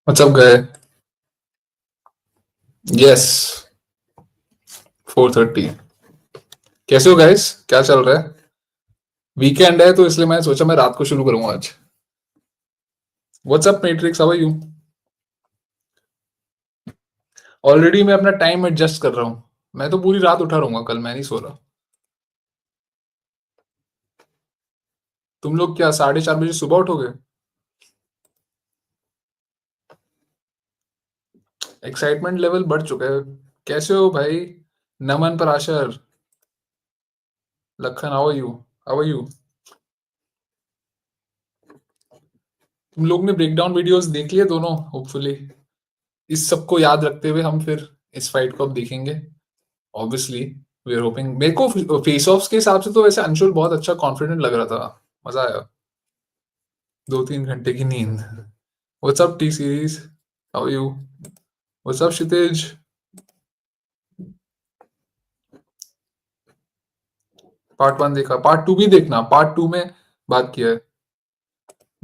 What's up, guy? Yes, 4:30. कैसे हो guys? क्या चल रहा है? वीकेंड है तो इसलिए मैंने सोचा मैं रात को शुरू करूंगा आज. What's up, Matrix? How are you? Already मैं अपना टाइम एडजस्ट कर रहा हूँ. मैं तो पूरी रात उठा रहूंगा कल. मैं नहीं सो रहा. तुम लोग क्या 4:30 बजे सुबह उठोगे? एक्साइटमेंट लेवल बढ़ चुका है. कैसे हो भाई? Naman Parashar, Lakhan, how are you? How are you? तुम लोग ने ब्रेकडाउन वीडियोस देख लिए दोनों? होपफुली इस सबको याद रखते हुए हम फिर इस फाइट को अब देखेंगे. Obviously we are hoping. मेरे को फेस ऑफ्स के हिसाब से तो वैसे अंशुल बहुत अच्छा कॉन्फिडेंट लग रहा था. मजा आया. 2-3 घंटे की नींद. What's up T series? How you? What's up Kshitij? Part 1 देखा, पार्ट 2 भी देखना. पार्ट 2 में बात किया है.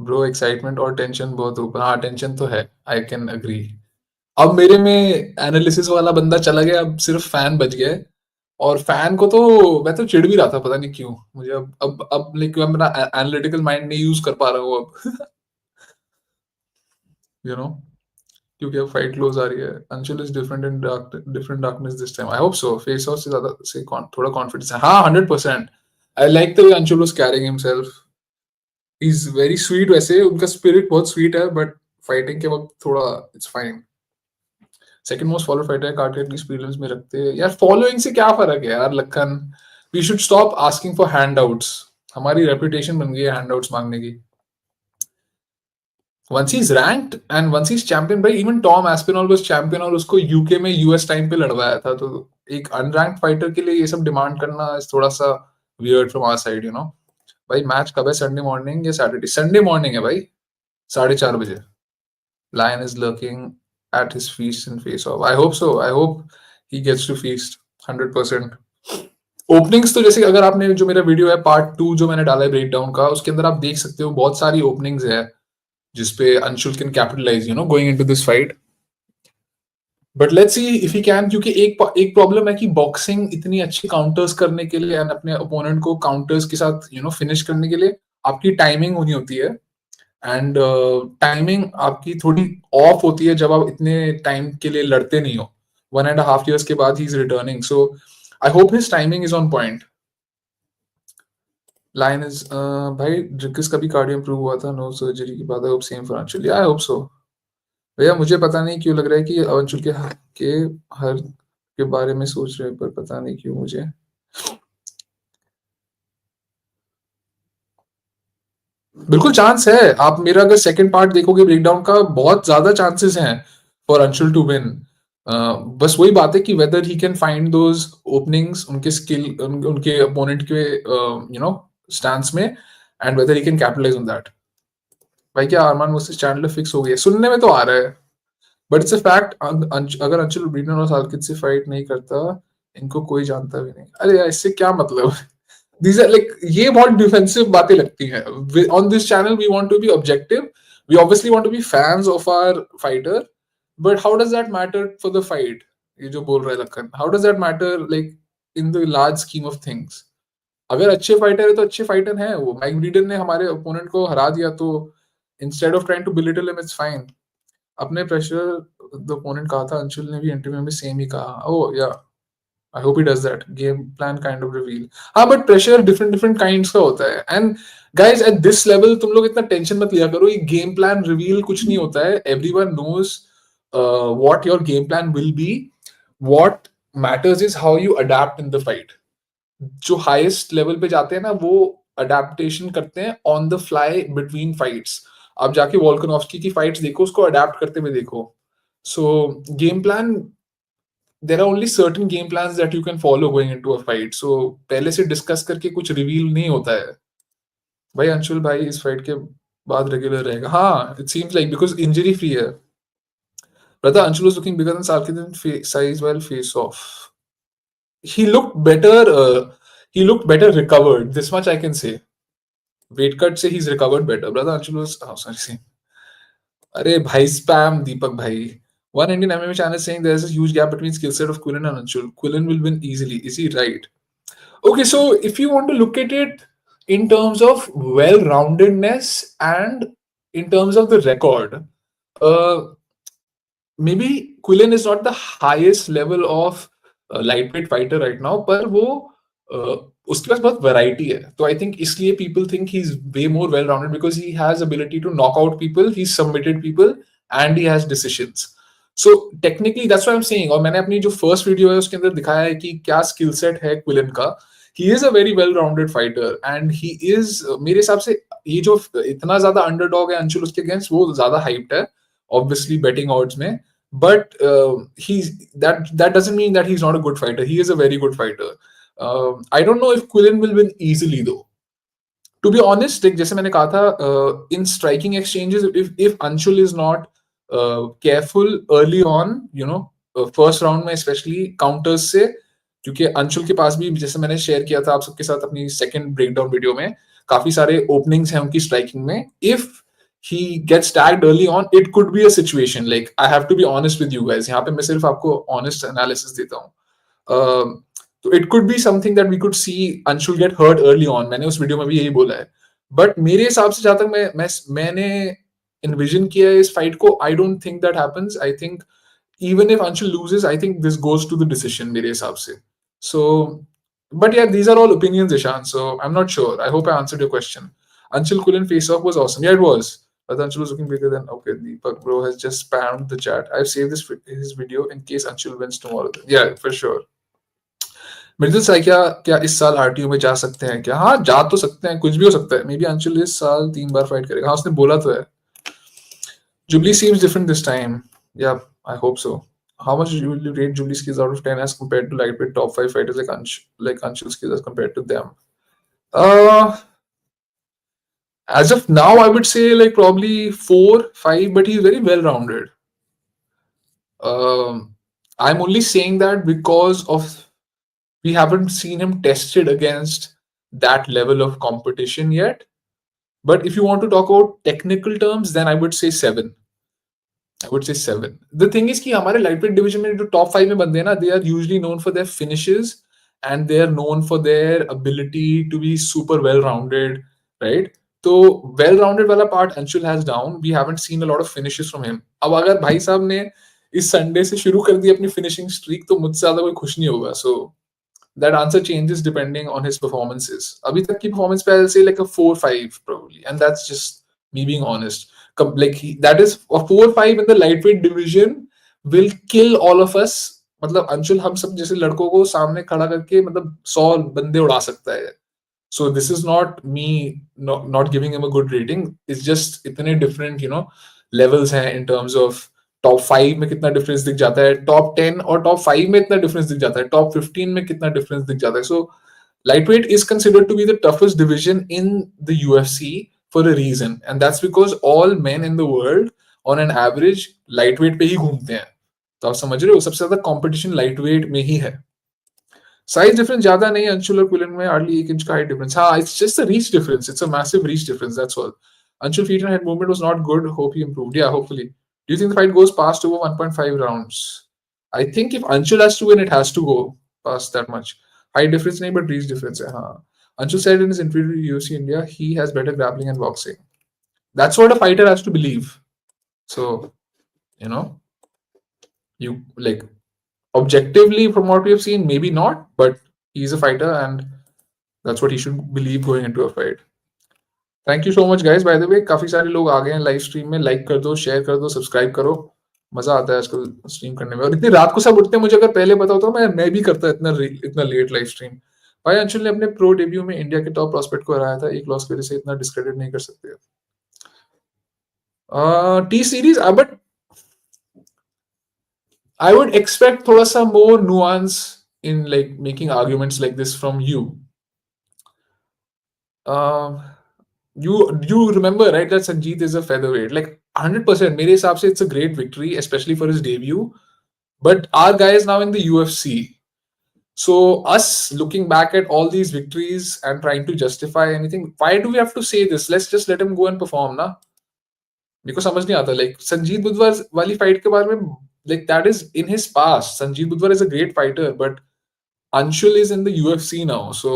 ब्रो एक्साइटमेंट और टेंशन बहुत ऊपर. हाँ, टेंशन तो है. I can agree. अब मेरे में एनालिसिस वाला बंदा चला गया. अब सिर्फ फैन बच गया है. और फैन को तो मैं तो चिढ़ भी रहा था, पता नहीं क्यों. मुझे अब लाइक मैं अपना एनालिटिकल माइंड नहीं यूज कर पा रहा हूँ अब. यू नो क्योंकि अब फाइट क्लोज आ रही है. Anshul is different in different darkness this time. I hope so. Face of से ज्यादा से थोड़ा कॉन्फिडेंस है. हाँ, 100%. I like the way Anshul was carrying himself. He is very sweet. वैसे उनका स्पिरिट बहुत स्वीट है, बट फाइटिंग के वक्त थोड़ा it's fine. Second most follow fighter है. कार्टेट की प्रीलिम्स में रखते हैं यार. फॉलोइंग से क्या फर्क है यार Lakhan? We should stop asking for handouts. हमारी रेपुटेशन बन गई है हैंडआउट्स मांगने की. Once he's ranked and once he's champion, भाई even Tom Aspinall was champion और उसको यूके में यूएस टाइम पे लड़वाया था. तो एक अनरैंक्ड फाइटर के लिए ये सब डिमांड करना is थोड़ा सा weird from our side, you know. भाई मैच कब है? संडे मॉर्निंग या सैटरडे? संडे मॉर्निंग है भाई, 4:30 बजे. Lion is lurking at his feast in face off. I hope so. I hope he gets to feast 100%. Openings तो जैसे अगर आपने जो मेरा वीडियो है पार्ट 2 जो मैंने डाला है ब्रेकडाउन का, उसके अंदर आप देख सकते हो बहुत सारी ओपनिंग्स है जिसपे Anshul can capitalise, you know, going into this fight. But let's see if he can. क्योंकि एक प्रॉब्लम है कि बॉक्सिंग इतनी अच्छी काउंटर्स करने के लिए एंड अपने ओपोनेंट को काउंटर्स के साथ, यू नो, फिनिश करने के लिए आपकी टाइमिंग होनी होती है. एंड टाइमिंग आपकी थोड़ी ऑफ होती है जब आप इतने टाइम के लिए लड़ते नहीं हो. 1.5 years के बाद he is returning. So I hope his timing is on point. Line is भाई ड्रिकिस का भी कार्डियो इंप्रूव हुआ था. नो सर्जरी की बात. I hope same for Anshul. I hope सो. भैया मुझे पता नहीं क्यों लग रहा है कि अंशुल के हर के बारे में सोच रहे हैं, पर पता नहीं क्यों मुझे. बिल्कुल चांस है. आप मेरा अगर सेकंड पार्ट देखोगे ब्रेकडाउन का, बहुत ज्यादा चांसेस हैं फॉर अंशुल टू विन. बस वही बात है कि whether he can find those openings उनके स्किल उनके अपोनेंट के यू नो स्टांस में, and whether he can capitalise on that. भाई क्या अरमान वर्सेस चैंडलर फिक्स हो गया? सुनने में तो आ रहा है, बट इट्स अ फैक्ट. अगर अंशुल ब्रीडन और सालकिद से फाइट नहीं करता, इनको कोई जानता भी नहीं. अरे यार इससे क्या मतलब? These are like, ये बहुत डिफेंसिव बातें लगती हैं. On this channel we want to be objective. We obviously want to be fans of our fighter, but how does that matter for the fight? ये जो बोल रहा है Lakhan, how does that matter like in the large scheme of things? अगर अच्छे fighter है तो अच्छे फाइटर हैं वो. माइक ब्रीडन ने हमारे ओपोनेंट को हरा दिया, तो instead of trying to belittle him, it's fine. अपने प्रेशर द ओपोनेंट कहा था. अंशुल ने भी इंटरव्यू में सेम ही कहा. ओह या, I hope he does that. Game plan kind of reveal. हाँ, but pressure different kinds का होता है. And guys at this level तुम लोग इतना टेंशन मत लिया करो. ये game plan reveal कुछ नहीं होता है. Everyone knows what your game plan will be. What matters is how you adapt in the fight. जो highest level पे जाते हैं ना, वो adaptation करते हैं on the fly between fights. आप जाके वोल्कानोव्स्की की fights देखो, उसको adapt करते हुए देखो. So game plan, there are only certain game plans that you can follow going into a fight. So पहले से डिस्कस करके कुछ रिवील नहीं होता है. भाई अंशुल भाई इस फाइट के बाद रेगुलर रहेगा. हाँ, it seems like because injury free है. Brother, Anshul was looking bigger than Salkilld-Indian size while face off. He looked better. He looked better recovered. This much I can say. Weight cut से he's recovered better. Brother Anshul was, oh sorry, अरे भाई spam दीपक भाई. One Indian MMA channel is saying there's a huge gap between skill set of Quillan and Anshul. Quillan will win easily. Is he right? Okay, so if you want to look at it in terms of well-roundedness and in terms of the record, uh, maybe Quillen is not the highest level of lightweight fighter right now, पर वो uh, उसके पास बहुत variety है. तो I think इसलिए people think he's way more well-rounded because he has ability to knock out people, he's submitted people, and he has decisions. So technically that's what I'm saying. और मैंने अपनी जो first video है उसके अंदर दिखाया है कि क्या skill set है Quillen का. He is a very well-rounded fighter and he is मेरे हिसाब से ये जो इतना ज्यादा underdog है अंशुल उसके against वो ज्यादा hyped है obviously betting odds में. But that doesn't mean that he's not a good fighter. He is a very good fighter. I don't know if Quillen will win easily though. To be honest, like जैसे मैंने कहा था, in striking exchanges, if Anshul is not careful early on, you know, first round में especially counters से, क्योंकि अंशुल के पास भी जैसे मैंने शेयर किया था आप सबके साथ अपनी सेकंड ब्रेकडाउन वीडियो में काफी सारे ओपनिंग्स हैं उनकी स्ट्राइकिंग में. If he gets tagged early on, it could be a situation. Like, I have to be honest with you guys. यहाँ पे मैं सिर्फ आपको honest analysis देता हूँ. तो it could be something that we could see Anshul get hurt early on. मैंने उस वीडियो में भी यही बोला है. But मेरे हिसाब से जहाँ तक मैंने envision किया है इस fight को, I don't think that happens. I think even if Anshul loses, I think this goes to the decision मेरे हिसाब से. So, but yeah, these are all opinions, Ishan. So I'm not sure. I hope I answered your question. Anshul Quillan face-off was awesome. Yeah, it was. But Anshul was looking bigger than. Okay, Deepak bro has just spammed the chat. I've saved his video in case Anshul wins tomorrow. Yeah, for sure. मृदुल साई क्या इस साल RTU में जा सकते हैं क्या? हाँ, जा तो सकते हैं, कुछ भी हो सकता है. मे बी अंशुल इस साल 3 बार फाइट करेगा. हाँ, उसने बोला तो है. Jubli seems different this time. Yeah, I hope so. How much will you rate Jubli's skills out of 10 as compared to lightweight top 5 fighters like Anshul's skills as compared to them? As of now, I would say like probably 4, 5, but he's very well rounded. I'm only saying that because of we haven't seen him tested against that level of competition yet. But if you want to talk about technical terms, then I would say 7. I would say 7. The thing is कि हमारे lightweight division में जो top 5 में बंदे हैं ना, they are usually known for their finishes and they are known for their ability to be super well-rounded, right? तो well-rounded वाला part Anshul has down. We haven't seen a lot of finishes from him. अब अगर भाई साहब ने इस Sunday से शुरू कर दी अपनी finishing streak, तो मुझसे ज्यादा कोई खुश नहीं होगा. So that answer changes depending on his performances. अभी तक की performance पे I'll say like a 4-5 probably, and that's just me being honest. Like that is a 4-5 in the lightweight division will kill all of us. मतलब अंशुल हम सब जैसे लड़कों को सामने खड़ा करके मतलब 100 बंदे उड़ा सकता है. So this is not me not giving him a good rating. It's just इतने different levels हैं in terms of टॉप 5 में कितना डिफरेंस दिख जाता है, टॉप 10 और टॉप 5 में इतना डिफरेंस दिख जाता है, टॉप 15 में कितना डिफरेंस दिख जाता है. सो lightweight is considered to be the toughest division in the UFC for a reason, and that's because all men in the world on an average lightweight पे ही घूमते हैं. तो आप समझ रहे हो, सबसे ज्यादा कंपटीशन lightweight में ही है. साइज डिफरेंस ज्यादा नहीं, अंशुल और क्विलन में हार्डली 1 इंच का हाइट डिफरेंस. हाँ, it's just a reach difference. It's a massive reach difference, that's all. Anshul feet and head movement was not good. Hope he improved. Yeah, hopefully. Do you think the fight goes past over 1.5 rounds? I think if Anshul has to win, it has to go past that much. Height difference nahi, but reach difference hai. Haan. Anshul said in his interview to UFC India, he has better grappling and boxing. That's what a fighter has to believe. So, you like objectively from what we have seen, maybe not, but he's a fighter and that's what he should believe going into a fight. Thank you so much guys. By the way काफी सारे लोग आ गए हैं live stream में. Like कर दो, share कर दो, सब्सक्राइब करो. मजा आता है आजकल स्ट्रीम करने में. और इतनी रात को सब उठते हैं. मुझे अगर पहले पता होता मैं भी करता इतना लेट लाइव स्ट्रीम. भाई अंशुल ने अपने प्रो डेब्यू में इंडिया के टॉप प्रोस्पेक्ट को हराया था. एक लॉस की वजह से इतना डिस्क्रेडिट नहीं कर सकते. T series but I would expect थोड़ा सा more nuance in like making arguments like this from you. You remember, right, that Sanjeet is a featherweight. Like 100%, मेरे हिसाब से it's a great victory, especially for his debut. But our guy is now in the UFC. So us looking back at all these victories and trying to justify anything, why do we have to say this? Let's just let him go and perform, na? मेरे को समझ नहीं आता like Sanjeev बुधवार वाली fight के बारे में, like that is in his past. Sanjeev Budhwar is a great fighter but Anshul is in the UFC now, so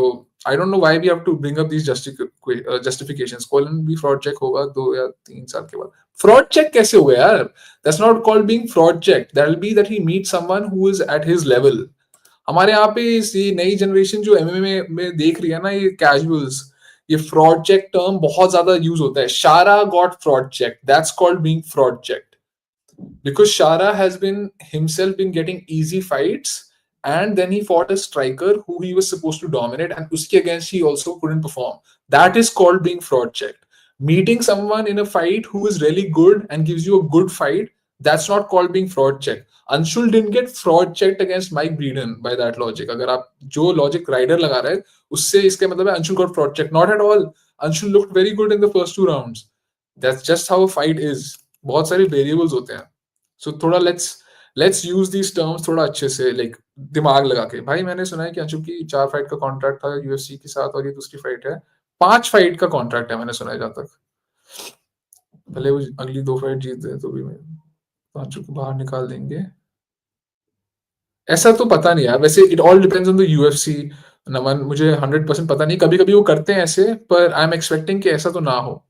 I don't know why we have to bring up these justifications. Quillan भी fraud check होगा 2 या 3 साल के बाद. Fraud check कैसे होगा यार? That's not called being fraud check. That'll be that he meets someone who is at his level. हमारे यहाँ पे ये नई जनरेशन जो MMA में देख रही है ना, ये कैजुअल्स, ये फ्रॉड चेक टर्म बहुत ज्यादा यूज होता है. शारा got fraud check. That's called being fraud checked. Because Shara has been himself been getting easy fights, and then he fought a striker who he was supposed to dominate, and uske against he also couldn't perform. That is called being fraud checked. Meeting someone in a fight who is really good and gives you a good fight, that's not called being fraud checked. Anshul didn't get fraud checked against Mike Breeden by that logic. अगर आप जो logic rider लगा रहे हैं उससे इसके मतलब है Anshul got fraud checked. Not at all. Anshul looked very good in the first 2 rounds. That's just how a fight is. बहुत सारे वेरिएबल्स होते हैं. सो थोड़ा लेट्स यूज दीज टर्म्स थोड़ा अच्छे से, लाइक दिमाग लगा के. भाई मैंने सुना है कि अंशुल की 4 फाइट का कॉन्ट्रैक्ट था यूएफसी के साथ, और ये दूसरी फाइट है. 5 फाइट का कॉन्ट्रैक्ट है मैंने सुना है. जहां तक भले वो अगली 2 फाइट जीत दे तो भी अंशुल को बाहर निकाल देंगे, ऐसा तो पता नहीं यार. वैसे it all depends on the UFC. Naman, मुझे 100% पता नहीं. कभी कभी वो करते हैं ऐसे, पर आई एम एक्सपेक्टिंग कि ऐसा तो ना हो,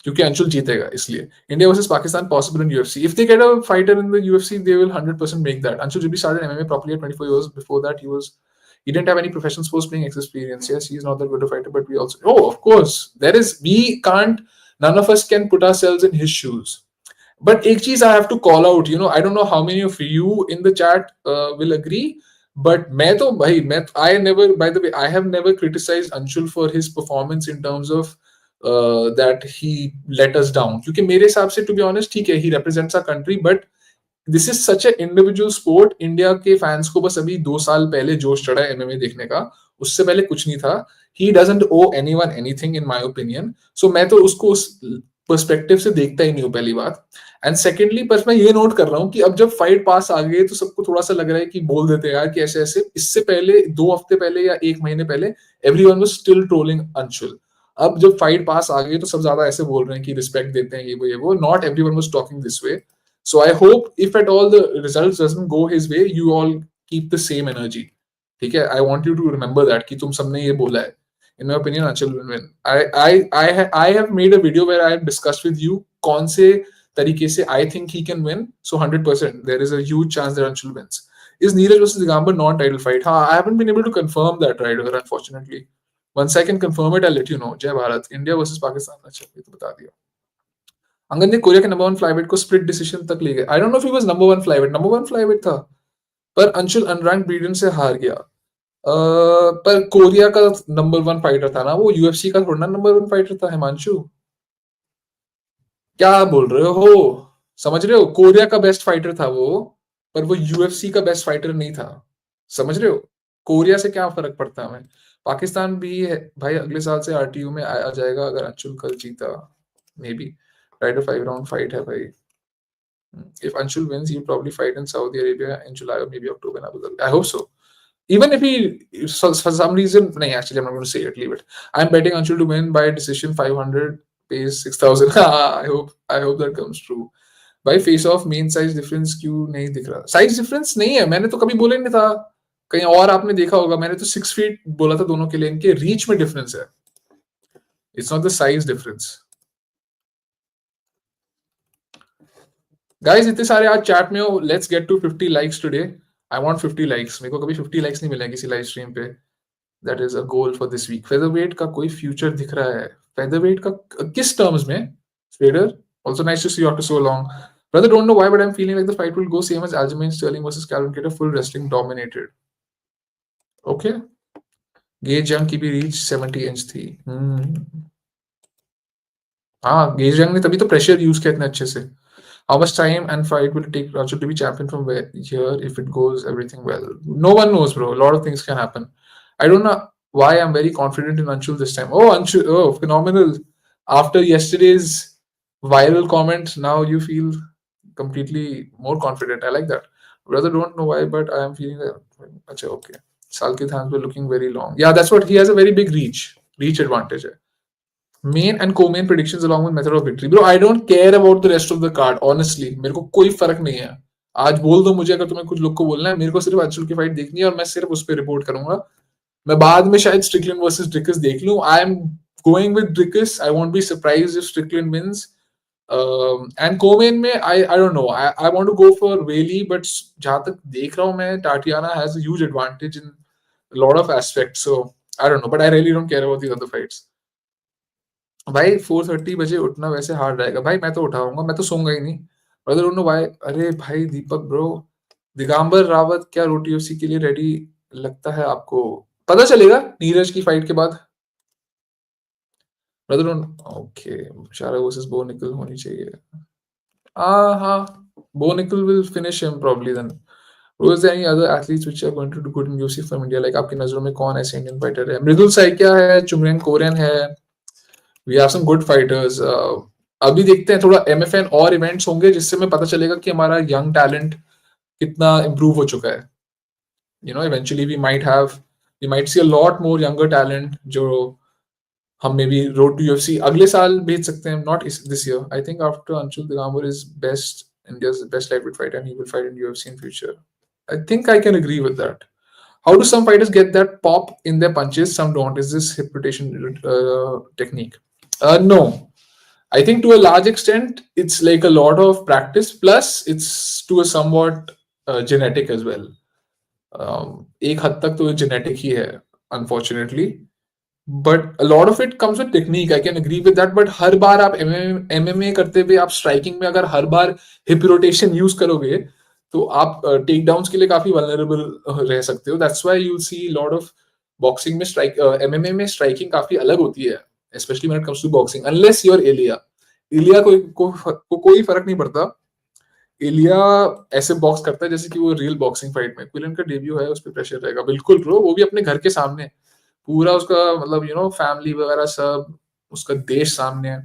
क्योंकि अंशुल जीतेगा इसलिए. India versus Pakistan possible in UFC. If they get a fighter in the UFC they will 100% make that. Anshul Jubli started MMA properly at 24 years. Before that he didn't have any professional sports playing experience. Yes, he's not that good a fighter, but we also, oh of course there is, we can't, none of us can put ourselves in his shoes. But एक चीज I have to call out, you know, I don't know how many of you in the chat will agree, but मैं तो भाई I never, by the way, I have never criticized Anshul for his performance in terms of that he let us down. क्योंकि मेरे हिसाब से to be honest ठीक है, he represents our country, but this is such an individual sport. India के fans को बस अभी 2 साल पहले जोश चढ़ा है MMA देखने का, उससे पहले कुछ नहीं था. He doesn't owe anyone anything in my opinion. So मैं तो उसको उस पर्सपेक्टिव से देखता ही नहीं हूँ, पहली बात. एंड सेकेंडली पर मैं ये नोट कर रहा हूँ कि अब जब फाइट पास आ गई तो सबको थोड़ा सा लग रहा है कि बोल देते हैं यार कि ऐसे ऐसे. इससे पहले 2 हफ्ते पहले या 1 महीने पहले everyone was still trolling Anshul. अब जब फाइट पास आ गई तो सब ज्यादा ऐसे बोल रहे हैं कि रिस्पेक्ट देते हैं, ये वो. Not everyone was talking this way. So I hope if at all the results doesn't go his way, you all keep the same energy. ठीक है, I want you to remember that कि तुम सबने ये बोला है. In my opinion, Anshul will win. I have made a video where I have discussed with you कौन से तरीके से I think he can win. So 100% there is a huge chance that Anshul wins. Is Neeraj versus Digambar non-title fight? हाँ, I haven't been able to confirm that right here, unfortunately. Once I can confirm it, I'll let you know. जय Bharat. India versus Pakistan. अच्छा, ये तो बता दिया. अंगद ने Korea के number 1 flyweight को स्प्लिट डिसीजन तक ले गए. I don't know if he was number 1 flyweight. Number 1 flyweight था, पर अंशुल अनरैंक्ड ब्रीडन से हार गया. पर कोरिया का नंबर 1 फाइटर था ना वो, यूएफसी का थोड़ा नंबर 1 फाइटर था. हिमांशु क्या बोल रहे हो? समझ रहे हो, कोरिया का बेस्ट फाइटर था वो, पर वो यूएफसी का बेस्ट फाइटर नहीं था. समझ रहे हो, कोरिया से क्या फर्क पड़ता है हमें. पाकिस्तान भी है भाई, अगले साल से आरटीयू में आ जाएगा अगर अंशुल कल जीता. May be right, 5 round fight है भाई. If Anshul wins, he'll probably fight in Saudi Arabia in July or maybe October in Abu Dhabi. I hope so. Even if he, for some reason, no, actually, I'm not going to say it. Leave it. I'm betting Anshul to win by decision. 500 pays 6,000. I hope that comes true. भाई face of main size difference क्यों नहीं दिख रहा? Size difference नहीं है, मैंने तो कभी बोला नहीं था. कहीं और आपने देखा होगा, मैंने तो 6 फीट बोला था दोनों के लिए. इनके रीच में डिफरेंस है. It's not the size difference. Guys इतने सारे आज चैट में हो. Let's get to 50 likes today. I want 50 likes. मेरे को कभी 50 लाइक्स नहीं मिले किसी लाइव स्ट्रीम पे. That is a goal for this week. Featherweight का कोई फ्यूचर दिख रहा है? फेदरवेट का किस टर्म्स में? स्पेडर also nice to see you after so long. Brother, don't know why, but I'm feeling like the fight will go same as Aljamain Sterling versus Calvin Kattar. Full wrestling dominated. Okay. Gage Young की भी reach 70 inch थी. हाँ, Gage Young ने तभी तो pressure use किया इतने अच्छे से. How much time and fight will it take Anshul to be champion from here if it goes everything well? No one knows, bro. A lot of things can happen. I don't know why I'm very confident in Anshul this time. Oh, Anshul, oh, phenomenal. After yesterday's viral comment, now you feel completely more confident. I like that. Brother, don't know why, but I am feeling that. Achha, okay. Salkilld hands were looking very long. Yeah, that's what he has, a very big reach advantage. Main and co-main predictions along with method of victory. Bro, I don't care about the rest of the card. Honestly, मेरे को कोई फर्क नहीं है. आज बोल दो मुझे, अगर तुम्हें कुछ लोग को बोलना है, मेरे को सिर्फ अंशुल की फाइट देखनी है और मैं सिर्फ उस पर रिपोर्ट करूंगा. मैं बाद में शायद स्ट्रिकलैंड वर्सेस ड्रिकस देख लूं. I am going with Dricus. I won't be surprised if Strickland wins. And co main में I don't know. I want to go for Weili, but जहां तक देख रहा हूं मैं, Tatiana has a huge advantage in lot of aspects. So I don't know, but I really don't care about the other fights. भाई 4:30 बजे उठना वैसे हार्ड रहेगा. भाई मैं तो उठाऊंगा, मैं तो सोऊंगा ही नहीं. Brother don't know why. अरे भाई दीपक ब्रो, दिगंबर रावत क्या रोटी यूएफसी के लिए रेडी लगता है आपको? पता चलेगा नीरज की फाइट के बाद. Brother don't. ओके, शारा वर्सेस बो निकल होनी चाहिए. हाँ, Bo Nickel will finish him probably then. Was there any other athletes which are going to do good in UFC from India? Like आपकी नजरों में कौन ऐसे इंडियन फाइटर है? मृदुल साइकिया है, चुमरेन कोरियन है. We have some good fighters. अभी देखते हैं थोड़ा MFN और इवेंट्स होंगे जिससे हमें पता चलेगा कि हमारा यंग टैलेंट कितना इम्प्रूव हो चुका है. You know, eventually we might see a lot more younger talent जो हम maybe road to UFC अगले साल भेज सकते हैं. Not this year. I think after Anshul Digambar is best India's best lightweight fighter and he will fight in UFC in future. I think I can agree with that. How do some fighters get that pop in their punches? Some don't. Is this hip rotation technique? No. I think to a large extent it's like a lot of practice plus it's to a somewhat genetic as well. एक हद तक तो genetic ही है unfortunately. But a lot of it comes with technique. I can agree with that. But हर बार आप MMA करते हुए आप स्ट्राइकिंग में अगर हर बार हिप रोटेशन यूज करोगे तो आप टेक डाउन्स के लिए काफी वल्नरेबल रह सकते हो. That's why you see lot of boxing में स्ट्राइक एमएमए में स्ट्राइकिंग काफी अलग होती है, specially when it comes to boxing. Unless you're Elia. Elia को कोई फर्क नहीं पड़ता. एलिया ऐसे बॉक्स करता है जैसे कि वो रियल बॉक्सिंग फाइट में. क्विलन का डेब्यू है, उस पर प्रेशर रहेगा बिल्कुल ब्रो. वो भी अपने घर के सामने. पूरा उसका मतलब यू नो फैमिली वगैरह सब, उसका देश सामने है.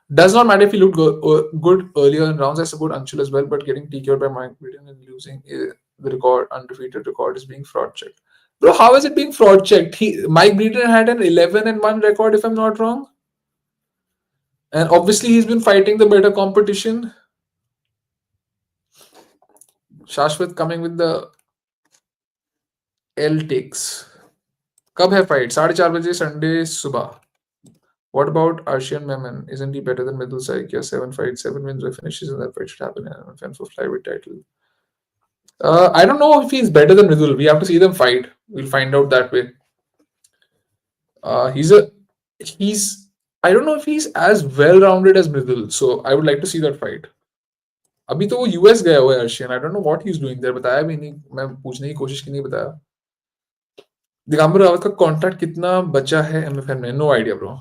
Does not matter if he looked good earlier in rounds. I support Anshul as well, but getting TKO'd by Mike Breeden and losing the record, undefeated record, is being fraud checked. Bro, how is it being fraud checked? Mike Breeden had an 11-1 record, if I'm not wrong. And obviously, he's been fighting the better competition. Shashwat coming with the L takes. कब है fight? 4:30 बजे Sunday सुबह. What about Arshian Memon? Isn't he better than Mridul Saikia? 7 fights, 7 wins or finishes, and that fight should happen in MFN for flyweight title. I don't know if he's better than Mridul. We have to see them fight. We'll find out that way. He's I don't know if he's as well-rounded as Mridul, so I would like to see that fight. अभी तो वो US गया हुआ है Arshian. I don't know what he is doing there. बताया भी नहीं. मैं पूछने की कोशिश की, नहीं बताया. दिगंबर रावत का कॉन्ट्रैक्ट कितना बचा है एमएफएन में? No idea bro.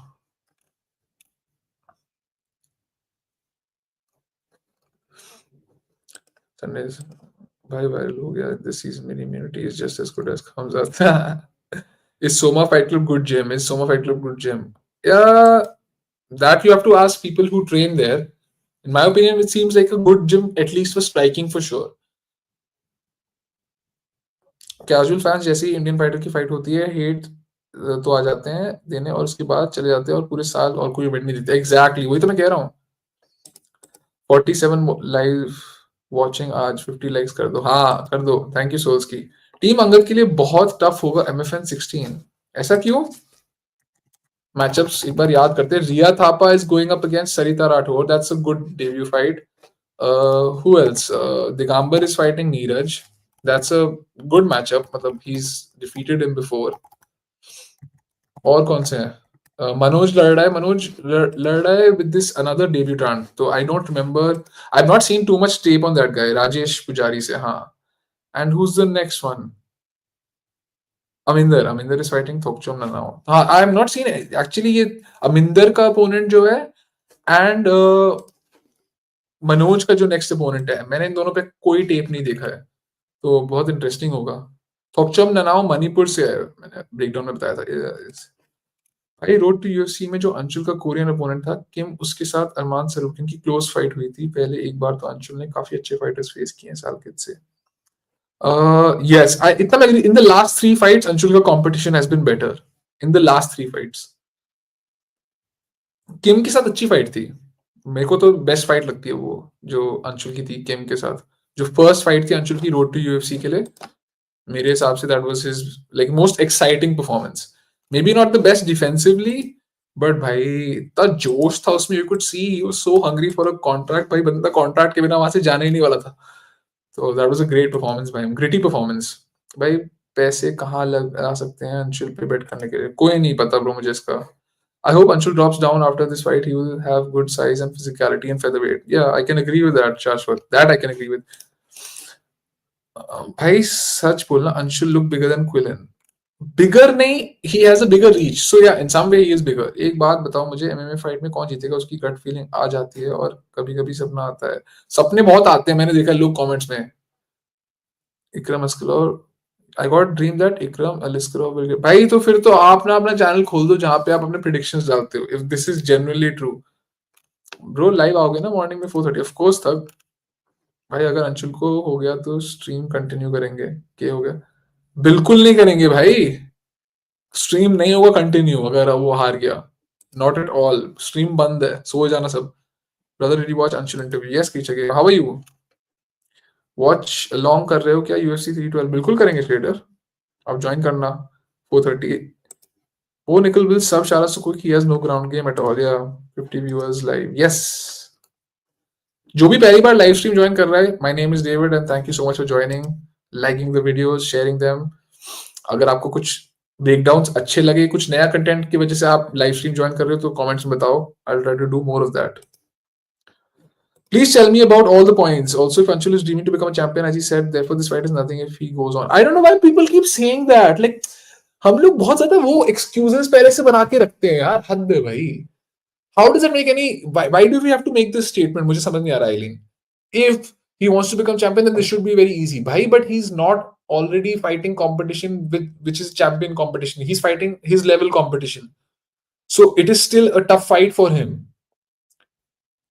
संडेज भाई वायरल हो गया. दिस सीजन मेरी immunity is just as good as comes out. Is Soma Fight Club good gym? Is Soma Fight Club good gym? Yeah, that you have to ask people who train there. In my opinion, it seems like a good gym, at least for striking for sure. Casual fans जैसे ही Indian fighter की fight होती है, hate तो आ जाते हैं देने और उसके बाद चले जाते हैं और पूरे साल और कोई इवेंट नहीं देते. एग्जैक्टली वही तो मैं कह रहा हूँ. 47 लाइव वॉचिंग आज. 50 लाइक्स कर दो. हाँ कर दो. थैंक यू सोल्स की. टीम अंगद के लिए बहुत टफ होगा MFN 16. ऐसा क्यों? मैचअप्स एक बार याद करते हैं. Riya Thapa is going up against Sarita Rathore. That's a good debut fight. Who else? Digambar is fighting Neeraj. That's a good matchup. मतलब he's defeated him before. और कौन से हैं? Manoj लड़ रहा है. मनोज लड़ रहा है with this another debutant. तो I don't remember. I've not seen too much tape on that guy. Rajesh पुजारी से. हाँ. And who's the next one? Aminder is fighting Thokchom Nanao. हाँ, I have not seen it. Actually ये Aminder का opponent जो है and Manoj का जो नेक्स्ट अपोनेंट है, मैंने इन दोनों पे कोई टेप नहीं देखा है, तो बहुत इंटरेस्टिंग होगा. थोकचम ननाओ मणिपुर से है, मैंने ब्रेकडाउन में बताया था. भाई रोड टू यूएफसी में जो अंशुल का कोरियन अपोनेंट था किम, उसके साथ अरमान सरूकिन की क्लोज फाइट हुई थी पहले एक बार. तो अंशुल ने काफी अच्छे फाइटर्स फेस किए हैं सालकिद से. Yes, इतना in the last 3 fights Anshul का competition has been better in the last 3 fights. किम के साथ अच्छी फाइट थी। मेरे को तो बेस्ट फाइट लगती है वो, जो अंशुल की थी किम के साथ। जो फर्स्ट फाइट थी अंशुल की रोड टू यूएफसी के लिए, मेरे हिसाब say that was his like most exciting performance. May be not the best defensively, but भाई इतना जोश था उसमें, you could see he was so hungry for a contract. भाई बंदा कॉन्ट्रैक्ट के बिना वहां से जाने ही नहीं वाला था। तो that was a great performance भाई, ग्रिटी परफॉर्मेंस। भाई पैसे कहाँ लगा सकते हैं अंशुल पे बेट करने के लिए, कोई नहीं पता ब्रो मुझे इसका। I hope Anshul drops down after this fight. He will have good size and physicality in featherweight. Yeah, I can agree with that, Shashwat. That I can agree with. भाई सच बोलना, अंशुल लुक बिगर देन क्विलन। बिगर नहीं, he has a bigger reach, सो या इन सम वे he is bigger. एक बात बताओ मुझे, MMA fight में कौन जीतेगा? उसकी गट फीलिंग आ जाती है, और कभी कभी सपना आता है। सपने बहुत आते हैं, मैंने देखा लोग कमेंट्स में। Ikram Aliskerov, I got dream that Ikram Aliskerov will get. भाई तो फिर तो आप ना अपना चैनल खोल दो जहां पे आप अपने प्रिडिक्शंस डालते हो, if this is genuinely true. Bro live आओगे ना मॉर्निंग में 4:30? ऑफ कोर्स तब। भाई अगर अंशुल को हो गया तो स्ट्रीम कंटिन्यू करेंगे। क्या हो गया? बिल्कुल नहीं करेंगे भाई, स्ट्रीम नहीं होगा कंटिन्यू अगर वो हार गया। नॉट एट ऑल, स्ट्रीम बंद है, सो जाना सब। Brother did you watch Anshul interview? Yes कीचके, how are you? Watchalong कर रहे हो क्या यूएफसी 312? बिल्कुल करेंगे ट्रेडर, आप ज्वाइन करना 4:30। वो निकल विल सब शारा सुकू he has no ground game at all. या 50 व्यूअर्स लाइव, यस। जो भी पहली बार लाइव स्ट्रीम ज्वाइन कर रहा है, my name is David and thank you so much for joining, liking the videos, sharing them. अगर आपको कुछ ब्रेकडाउन्स अच्छे लगे, कुछ नया कंटेंट की वजह से आप लाइव स्ट्रीम ज्वाइन कर रहे हो, तो कमेंट्स में बताओ। I will try to do more of that. Please tell me about all the points. Also, if Anshul is dreaming to become a champion, as he said, therefore this fight is nothing if he goes on. I don't know why people keep saying that. Like, हम लोग बहुत ज्यादा वो excuses पहले से बना के रखते हैं यार, हद है भाई। How does it make any? Why do we have to make this statement? मुझे समझ नहीं आ रहा है, Eileen. If he wants to become champion, then this should be very easy, भाई. But he's not already fighting competition with which is champion competition. He's fighting his level competition, so it is still a tough fight for him.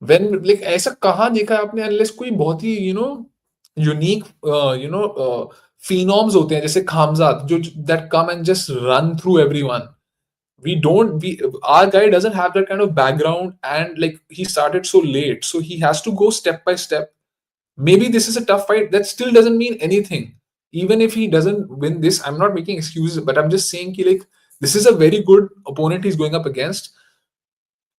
When like ऐसा कहाँ देखा है आपने, unless कोई बहुत ही unique फिनॉम्स होते हैं जैसे खामजात, जो that come and just run through everyone. we don't we our guy doesn't have that kind of background, and like he started so late, so he has to go step by step. Maybe this is a tough fight, that still doesn't mean anything. Even if he doesn't win this, I'm not making excuses, but I'm just saying ki, like, this is a very good opponent he's going up against.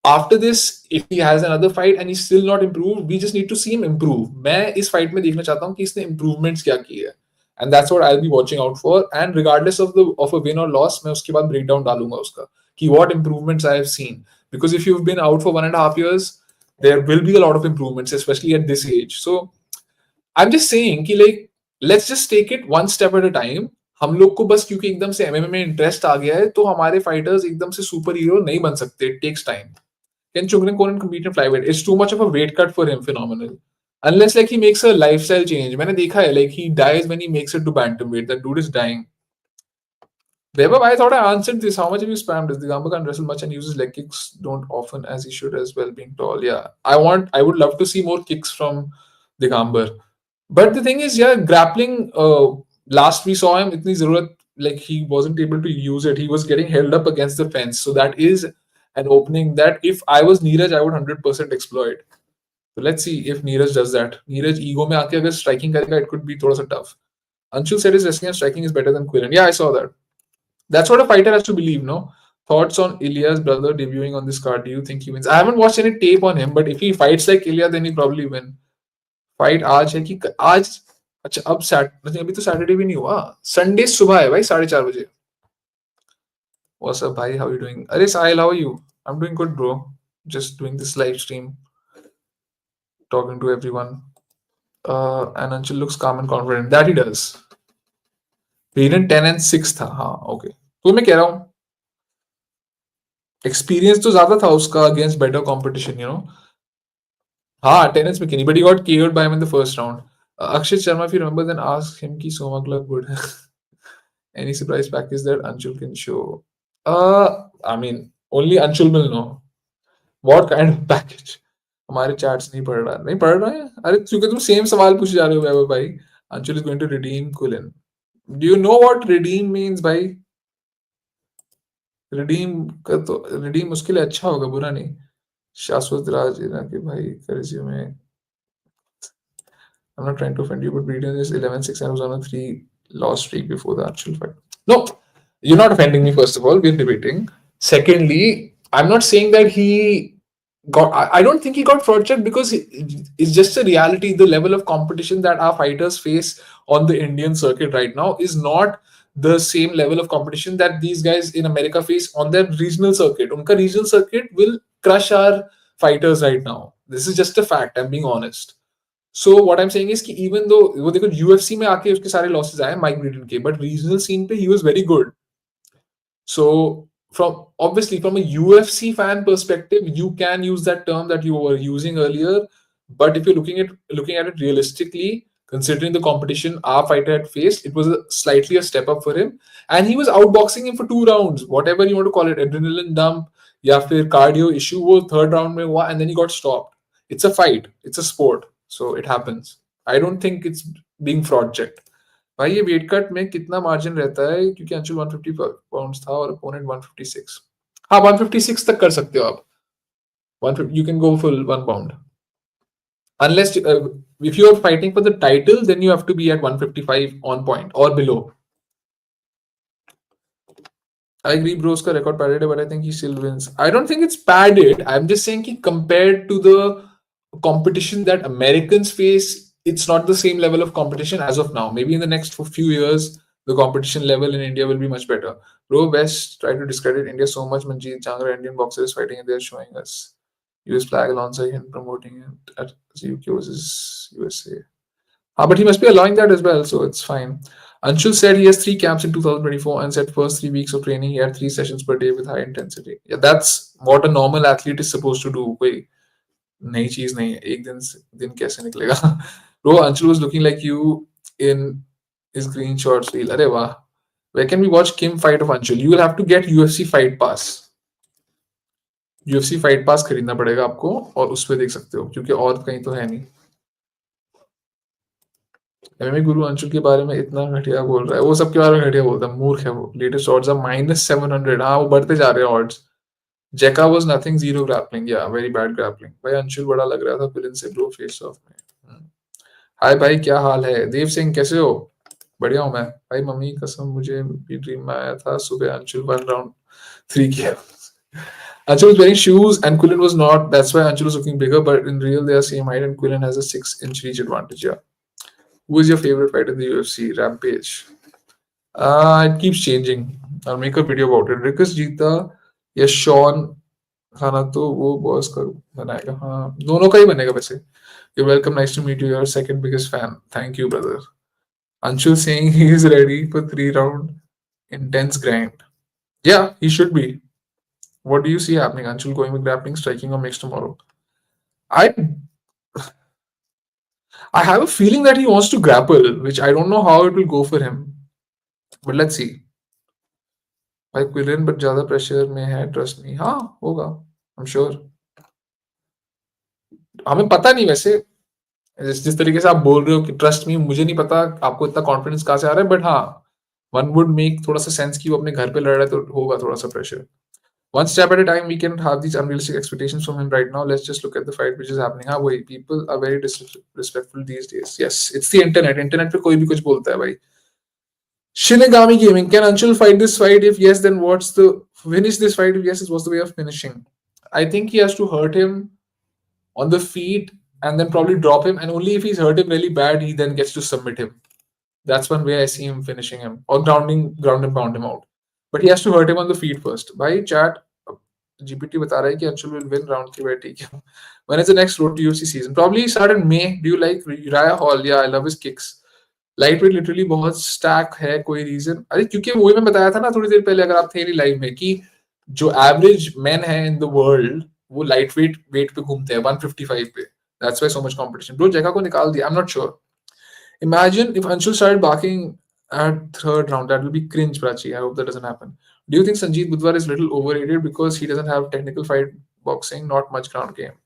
After this, if he has another fight and he's still not improved, we just need to see him improve. मैं इस fight में देखना चाहता हूँ कि इसने improvements क्या की है, and that's what I'll be watching out for. And regardless of a win or loss, मैं उसके बाद breakdown डालूंगा उसका कि what improvements I have seen. Because if you've been out for 1.5 years, there will be a lot of improvements, especially at this age. So I'm just saying कि like let's just take it one step at a time. हम लोग को बस क्योंकि एकदम से MMA में interest आ गया है, तो हमारे फाइटर्स एकदम से सुपर हीरो नहीं बन सकते. It takes time. Can Chungren Konan compete in flyweight? It's too much of a weight cut for him. Phenomenal. Unless like he makes a lifestyle change. मैंने देखा है like he dies when he makes it to bantamweight. That dude is dying. Webber, I thought I answered this. How much have you spammed this? The Gamba can't wrestle much and uses leg kicks don't often as he should as well, being tall. Yeah. I would love to see more kicks from the Gamba. But the thing is, yeah, grappling, last we saw him, itni zarurat, like he wasn't able to use it. He was getting held up against the fence. So that is an opening that if I was Neeraj, I would 100% exploit. So let's see if Neeraj does that. Neeraj ego mein aake agar striking karega, it could be thoda sa tough. Anshul said his wrestling and striking is better than Quillan. Yeah, I saw that. That's what a fighter has to believe, no? Thoughts on Ilya's brother debuting on this card? Do you think he wins? I haven't watched any tape on him, but if he fights like Ilya, then he probably win. Fight आज है कि आज? अच्छा अब अभी तो Saturday भी नहीं हुआ, संडे सुबह है भाई 4:30 बजे. What's up, bhai? How are you doing? Arey Sahil, how are you? I'm doing good, bro. Just doing this live stream, talking to everyone. And Anshul looks calm and confident. That he does. Variant 10 and 6 था, हाँ okay. तो मैं कह रहा हूँ experience तो ज्यादा था उसका अगेंस्ट बेटर कॉम्पिटिशन, हाँ, tennis में Kenny, but he got KO'd by him in the first round. Akshay Sharma, if you remember, then ask him कि Somakla good है. Any surprise package that Anshul can show? I mean, only Anshul will know. What kind of package? हमारे chats नहीं पढ़ रहा है. अरे क्योंकि तुम सेम सवाल पूछे जा रहे हो वैभव भाई. Anshul is going to redeem Quillan. Do you know what redeem means, भाई? redeem का तो redeem उसके लिए अच्छा होगा, बुरा नहीं. शाश्वत राज इरा के भाई का resume. I'm not trying to offend you, but Breeden is 11-6 and was on a 3-loss streak before the actual fight. No, you're not offending me, first of all. We're debating. Secondly, I'm not saying that he got. I don't think he got fraud checked because it's just a reality. The level of competition that our fighters face on the Indian circuit right now is not the same level of competition that these guys in America face on their regional circuit. Unka regional circuit will crush our fighters right now. This is just a fact. I'm being honest. So what I am saying is कि even though वो देखो UFC में आके उसके सारे losses आए mic Breeden के, but regional scene पे he was very good. So from obviously from a UFC fan perspective, you can use that term that you were using earlier. But if you're looking at it realistically, considering the competition our fighter had faced, it was slightly a step up for him. And he was outboxing him for 2 rounds, whatever you want to call it, adrenaline dump, या फिर cardio issue वो third round में हुआ, and then he got stopped. It's a fight, it's a sport, so it happens. I don't think it's being fraud checked. भाई ये weight cut में कितना margin रहता है, क्योंकि अंशुल 150 पाउंड्स था और अपोनेंट 156. हाँ 156 तक कर सकते हो आप. 150 you can go full 1 pound unless if you are fighting for the title, then you have to be at 155 on point or below. I agree bro's का record padded है, but I think he still wins. I don't think it's padded. I'm just saying कि compared to the competition that Americans face, it's not the same level of competition as of now. Maybe in the next few years, the competition level in India will be much better. Bro, West try to discredit India so much. Manjeet Changra, Indian boxers fighting, and they're showing us US flag alongside him promoting it at UK versus USA. But he must be allowing that as well, so it's fine. Anshul said he has 3 camps in 2024 and said first 3 weeks of training he had 3 sessions per day with high intensity. Yeah, that's what a normal athlete is supposed to do. कोई नई चीज नहीं है. एक दिन कैसे निकलेगा? Bro, Anshul was looking like you in his green shorts reel. अरे वाह. Where can we watch Kim fight of Anshul? You will have to get UFC Fight Pass. UFC Fight Pass खरीदना पड़ेगा आपको और उस पर देख सकते हो, क्योंकि और कहीं तो है नहीं. एमएमए गुरु अंशुल के बारे में इतना घटिया बोल रहा है. वो सबके बारे में घटिया बोलता है, मूर्ख है वो. Latest odds are -700. हाँ वो बढ़ते जा रहे हैं odds. Jeka was nothing, zero grappling. या वेरी बैड ग्रैपलिंग. भाई अंशुल बड़ा लग रहा था क्विलन से ब्रो फेस ऑफ में. हाय भाई, क्या हाल है? देव सिंह कैसे हो? बढ़िया हूँ मैं भाई. मम्मी कसम मुझे भी ड्रीम में आया था सुबह अंशुल 1 राउंड 3 किया. Anshul was wearing shoes and Quillan was not. That's why Anshul was looking bigger, but in real they are same height and Quillan has a 6-inch reach advantage. Yeah. Who is your favorite fighter in the UFC? Rampage. It keeps changing. I'll make a video about it. Rickus जीता या Shawn खाना तो वो boss का बनाएगा. हाँ दोनों का ही बनेगा वैसे. You're welcome. Nice to meet you. You're second biggest fan. Thank you, brother. Anshul saying he is ready for 3-round intense grind. Yeah, he should be. What do you see happening? Anshul going with grappling, striking, or mixed tomorrow? I I have a feeling that he wants to grapple, which I don't know how it will go for him. But let's see. भाई क्विलन but ज्यादा pressure में है, trust नहीं. हाँ होगा, आई am sure. हमें पता नहीं वैसे, जिस तरीके से आप बोल रहे हो कि ट्रस्ट मी, मुझे नहीं पता आपको इतना कॉन्फिडेंस कहाँ से आ रहा है. बट हाँ, वन वुड मेक थोड़ा सा सेंस कि वो अपने घर पे लड़ रहा है, तो होगा थोड़ा सा pressure. One step at a time, we can have these unrealistic expectations from him right now. Let's just look at the fight which is happening. हाँ वही, people are very disrespectful these days. Yes, it's the internet. Internet पे कोई भी कुछ बोलता है भाई. Shinigami Gaming, can Anshul fight this fight? If yes, then what's the finish this fight? If yes, what's the way of finishing? I think he has to hurt him on the feet and then probably drop him. And only if he's hurt him really bad, he then gets to submit him. That's one way I see him finishing him or ground and pound him out. But he has to hurt him on the feet first. Bhai, chat, GPT बता रहा है कि Anshul will win round 3 by TKO. When is the next road to UFC season? Probably start in May. Do you like Uriah Hall? Yeah, I love his kicks. Light weight literally बहुत stack है. कोई reason? अरे क्योंकि वही मैं बताया था ना थोड़ी देर पहले, अगर आप थे नहीं लाइव में, कि जो एवरेज मैन है इन द वर्ल्ड वो लाइट वेट पे घूमते हैं 155 पे. That's why so much competition. Bro जगह को निकाल दिया. आई am not sure. Imagine if Anshul started barking at third round. That will be cringe, Prachi. I hope that doesn't happen. Do you think Sanjeev Budwar is a little overrated because he doesn't have technical fight boxing, not much ground game?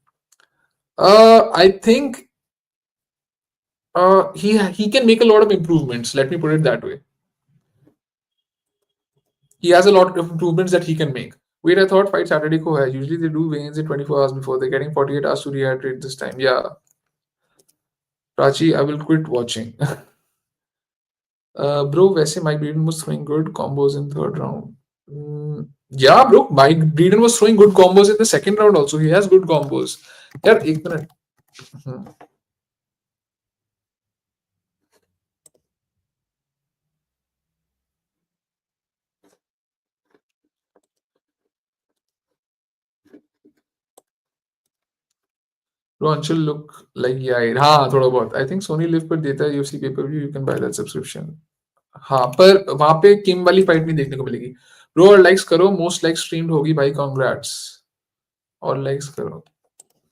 I think he can make a lot of improvements. Let me put it that way. He has a lot of improvements that he can make. Wait, I thought fight Saturday ko hai. Usually they do weigh-ins in 24 hours before. They're getting 48 hours to rehydrate this time. Yeah. Prachi, I will quit watching. Bro, वैसे Mike Breeden was throwing good combos in third round. Yeah, bro, Mike Breeden was throwing good combos in the second round also. He has good combos. यार एक minute. Bro, Anshul look like yeah, हाँ थोड़ा बहुत. I think Sony Live पर देता है UFC pay per view. You can buy that subscription. हाँ पर वहाँ पे किम वाली फाइट नहीं देखने को मिलेगी. ब्रो और लाइक्स करो. मोस्ट लाइक स्ट्रीम्ड होगी भाई. कॉन्ग्रेट्स. और लाइक्स करो.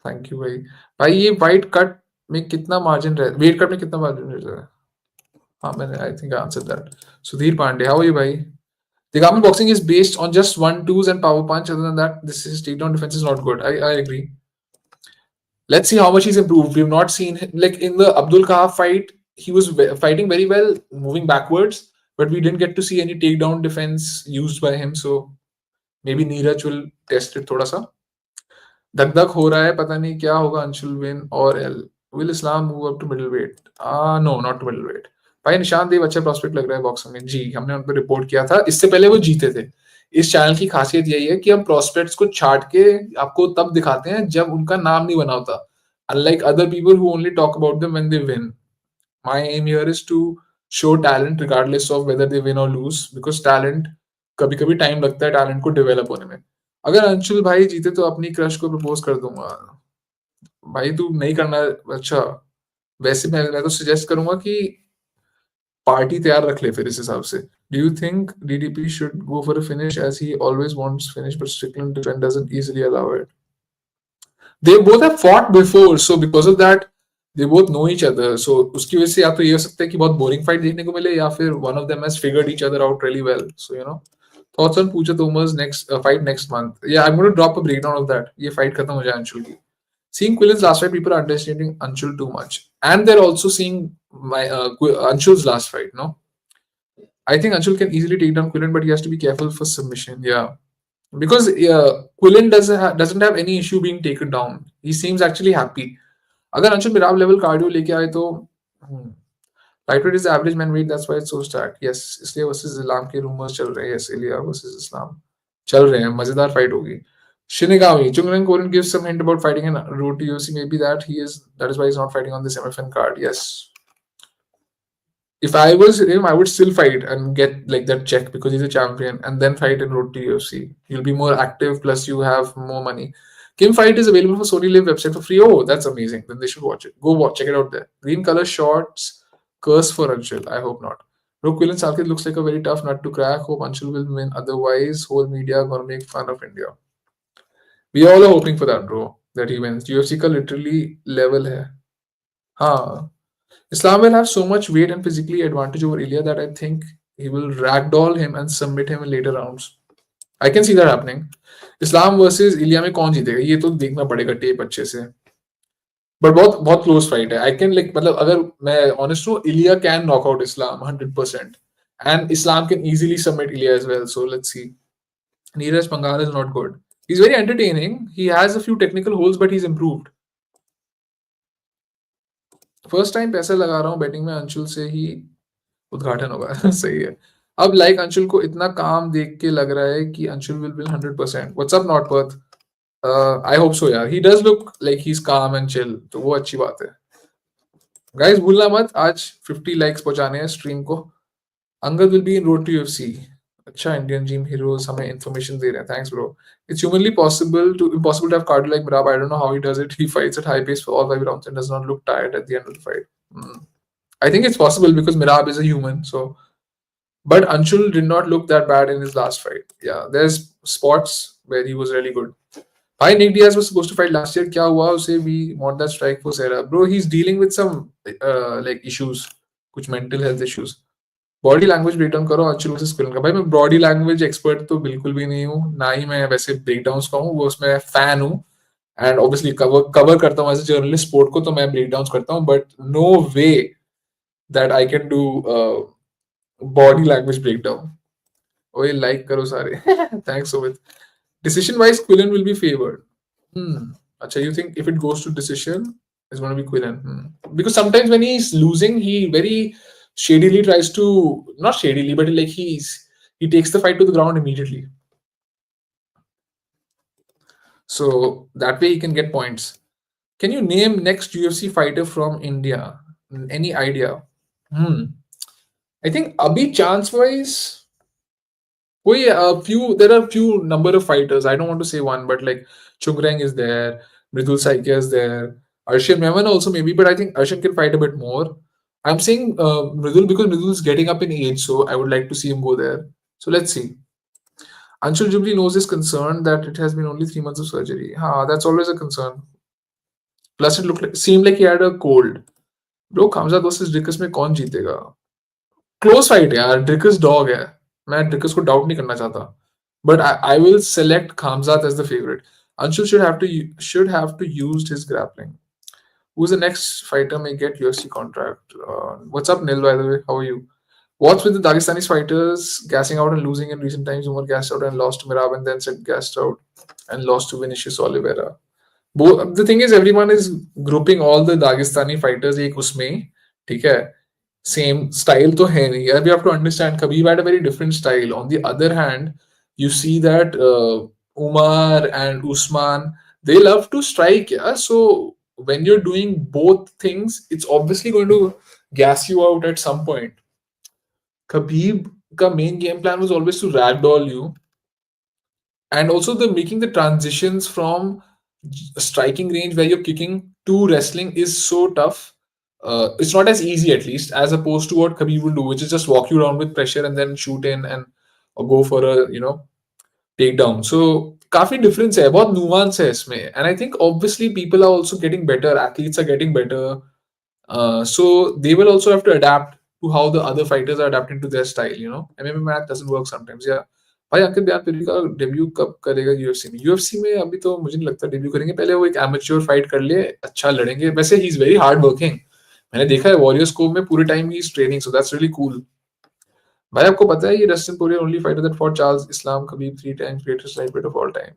थैंक यू भाई. भाई ये वाइट कट में कितना मार्जिन रह वेट कट में कितना मार्जिन रहता है? हाँ मैंने I think answer that. Sudhir Pandey, how are you भाई? The Garmin boxing is based on just 1-2s and power punch. Other than that, this is takedown defense is not good. I agree. Let's see how much he's improved. We've not seen him, like in the Abdul Kahf fight, he was fighting very well, moving backwards, but we didn't get to see any takedown defense used by him. So maybe Neeraj will test it थोड़ा सा. धक धक हो रहा है, पता नहीं क्या होगा. अंशुल विन और L will Islam move up to middleweight. No not to middleweight. भाई निशान देव अच्छा प्रॉस्पेक्ट लग रहा है बॉक्सिंग में. जी हमने उन पर रिपोर्ट किया था. इससे पहले वो जीते थे. इस चैनल की खासियत यही है कि हम प्रोस्पेक्ट्स को छाट के आपको तब दिखाते हैं जब उनका नाम नहीं बना होता. Unlike other people who only talk about them when they win. My aim here is to show talent regardless of whether they win or lose, because talent कभी कभी टाइम लगता है टैलेंट को डेवलप होने में. अगर अंशुल भाई जीते तो अपनी क्रश को प्रपोज कर दूंगा. भाई तू नहीं करना. अच्छा वैसे मैं तो सजेस्ट करूंगा कि पार्टी तैयार रख ले फिर इस हिसाब से. Do you think DDP should go for a finish as he always wants finish, but Strickland defend doesn't easily allow it? They both have fought before, so because of that, they both know each other. So उसकी वजह से या तो ये हो सकता है कि बहुत boring fight देखने को मिले, या फिर one of them has figured each other out really well. So you know, thoughts on Pooja Tomar's next fight next month? Yeah, I'm going to drop a breakdown of that. ये fight खत्म हो जाए अंशुल की. Seeing Quillan's last fight, people are underestimating Anshul too much, and they're also seeing my Anshul's last fight. No, I think Anshul can easily take down Quillan, but he has to be careful for submission. Yeah, because Quillan doesn't have any issue being taken down. He seems actually happy. अगर Anshul मिराब level cardio लेके आए तो lightweight is the average man weight, that's why it's so stacked. Yes, इसलिए versus इस्लाम के rumours चल रहे हैं. yes, इलिया versus इस्लाम चल रहे हैं. मजेदार फाइट होगी. Shinigami, Chungren Koren gives some hint about fighting in road to UFC. Maybe that is why he's not fighting on this MFN card. Yes. If I was him, I would still fight and get like that check because he's a champion, and then fight in road to UFC. You'll be more active, plus you have more money. Kim Fight is available for Sony Live website for free. Oh, that's amazing. Then they should watch it. Go watch, check it out there. Green color shorts, curse for Anshul. I hope not. Bro, Quillan Salkilld looks like a very tough nut to crack. Hope Anshul will win. Otherwise, whole media gonna make fun of India. We all are hoping for that, bro. That he wins. UFC का literally level है. हाँ. Islam will have so much weight and physically advantage over Ilya that I think he will ragdoll him and submit him in later rounds. I can see that happening. Islam versus Ilya में कौन जीतेगा ये तो देखना पड़ेगा tape अच्छे से. But बहुत बहुत क्लोज फाइट है. I can like मतलब अगर मैं honest हूँ, Ilya can knock out Islam 100%, and Islam can easily submit Ilya as well. So let's see. Neeraj Pangal is not good. He's very entertaining. He has a few technical holes, but he's improved. First time पैसा लगा रहा हूँ betting में. अंशुल से ही उद्घाटन होगा. सही है. अब लाइक अंशुल को इतना काम देख के लग रहा है कि Anshul will win 100%. What's up not worth? I hope so यार. He does look like he is calm and chill, तो वो अच्छी बात है. गाइस भूलना मत आज 50 लाइक्स पहुंचाने हैं स्ट्रीम को. Angad will be in road to UFC. अच्छा इंडियन जिम हीरोज हमें इंफॉर्मेशन दे रहे हैं. Thanks bro. It's humanly impossible to have cardio like Mirab. I don't know how he does it. He fights at high pace for all 5 rounds and does not look tired at the end of the fight. I think it's possible because Mirab is a human. So, but Anshul did not look that bad in his last fight. Yeah, there's spots where he was really good. Hi, Nick Diaz was supposed to fight last year. Kya hua usse? We want that strike for Sarah. Bro, he's dealing with some like issues, कुछ mental health issues. Body language breakdown करो Anshul versus क्विलन का. भाई मैं body language expert तो बिल्कुल भी नहीं हूँ, ना ही मैं वैसे ब्रेकडाउन्स का हूँ. वो उसमें फैन हूँ एंड ऑब्वियसली कवर करता हूँ एज अ जर्नलिस्ट स्पोर्ट को, तो मैं ब्रेकडाउन्स करता हूँ, but no way that I can do body language breakdown. ओए लाइक करो सारे. Thanks Somit. Decision wise, Quillan will be favored. Acha, you think if it goes to decision, it's going to be Quillan? Because sometimes when he's losing, he very shadily tries to, not shadily, but like he takes the fight to the ground immediately. So that way he can get points. Can you name next UFC fighter from India? Any idea? I think Abhi chance wise, there are few number of fighters. I don't want to say one, but like Chungrang is there, Mridul Saikia is there, Arshan Meman also maybe, but I think Arshan can fight a bit more. I'm saying Mridul because Mridul is getting up in age, so I would like to see him go there. So let's see. Anshul Jubli knows his concern that it has been only 3 months of surgery. That's always a concern. Plus, seemed like he had a cold. Bro, Khamzat versus Dricus में कौन जीतेगा? Close fight यार, Dricus dog है. मैं Dricus को doubt नहीं करना चाहता. But I will select Khamzat as the favorite. Anshul should have to use his grappling. Who's the next fighter may get UFC contract? What's up, Nil? By the way, how are you? What's with the Dagestani fighters gassing out and losing in recent times? Umar gassed out and lost to Mirab, and then said gassed out and lost to Vinicius Oliveira. The thing is, everyone is grouping all the Dagestani fighters एक उसमें, ठीक है? Same style तो है नहीं. We have to understand Khabib had a very different style. On the other hand, you see that Umar and Usman, they love to strike. Yeah? So when you're doing both things, it's obviously going to gas you out at some point. Khabib ka main game plan was always to ragdoll you, and also the making the transitions from striking range where you're kicking to wrestling is so tough. It's not as easy, at least, as opposed to what Khabib will do, which is just walk you around with pressure and then shoot in and or go for a takedown. So काफी difference है, बहुत nuance है इसमें, and I think obviously people are also getting better, athletes are getting better, so they will also have to adapt to how the other fighters are adapting to their style. MMA math doesn't work sometimes. Yeah. भाई अंकित बयानपुरी का debut कब करेगा UFC में? UFC में अभी तो मुझे नहीं लगता डेब्यू करेंगे. पहले वो एक एमेच्योर फाइट कर ले, अच्छा लड़ेंगे. वैसे he is very hard working. मैंने देखा है वॉरियर स्कोप में पूरे time he is training, so that's really cool. भाई आपको पता है ये Dustin Poirier only fighter that fought Charles Islam Khabib 3 times greatest lightweight of all time.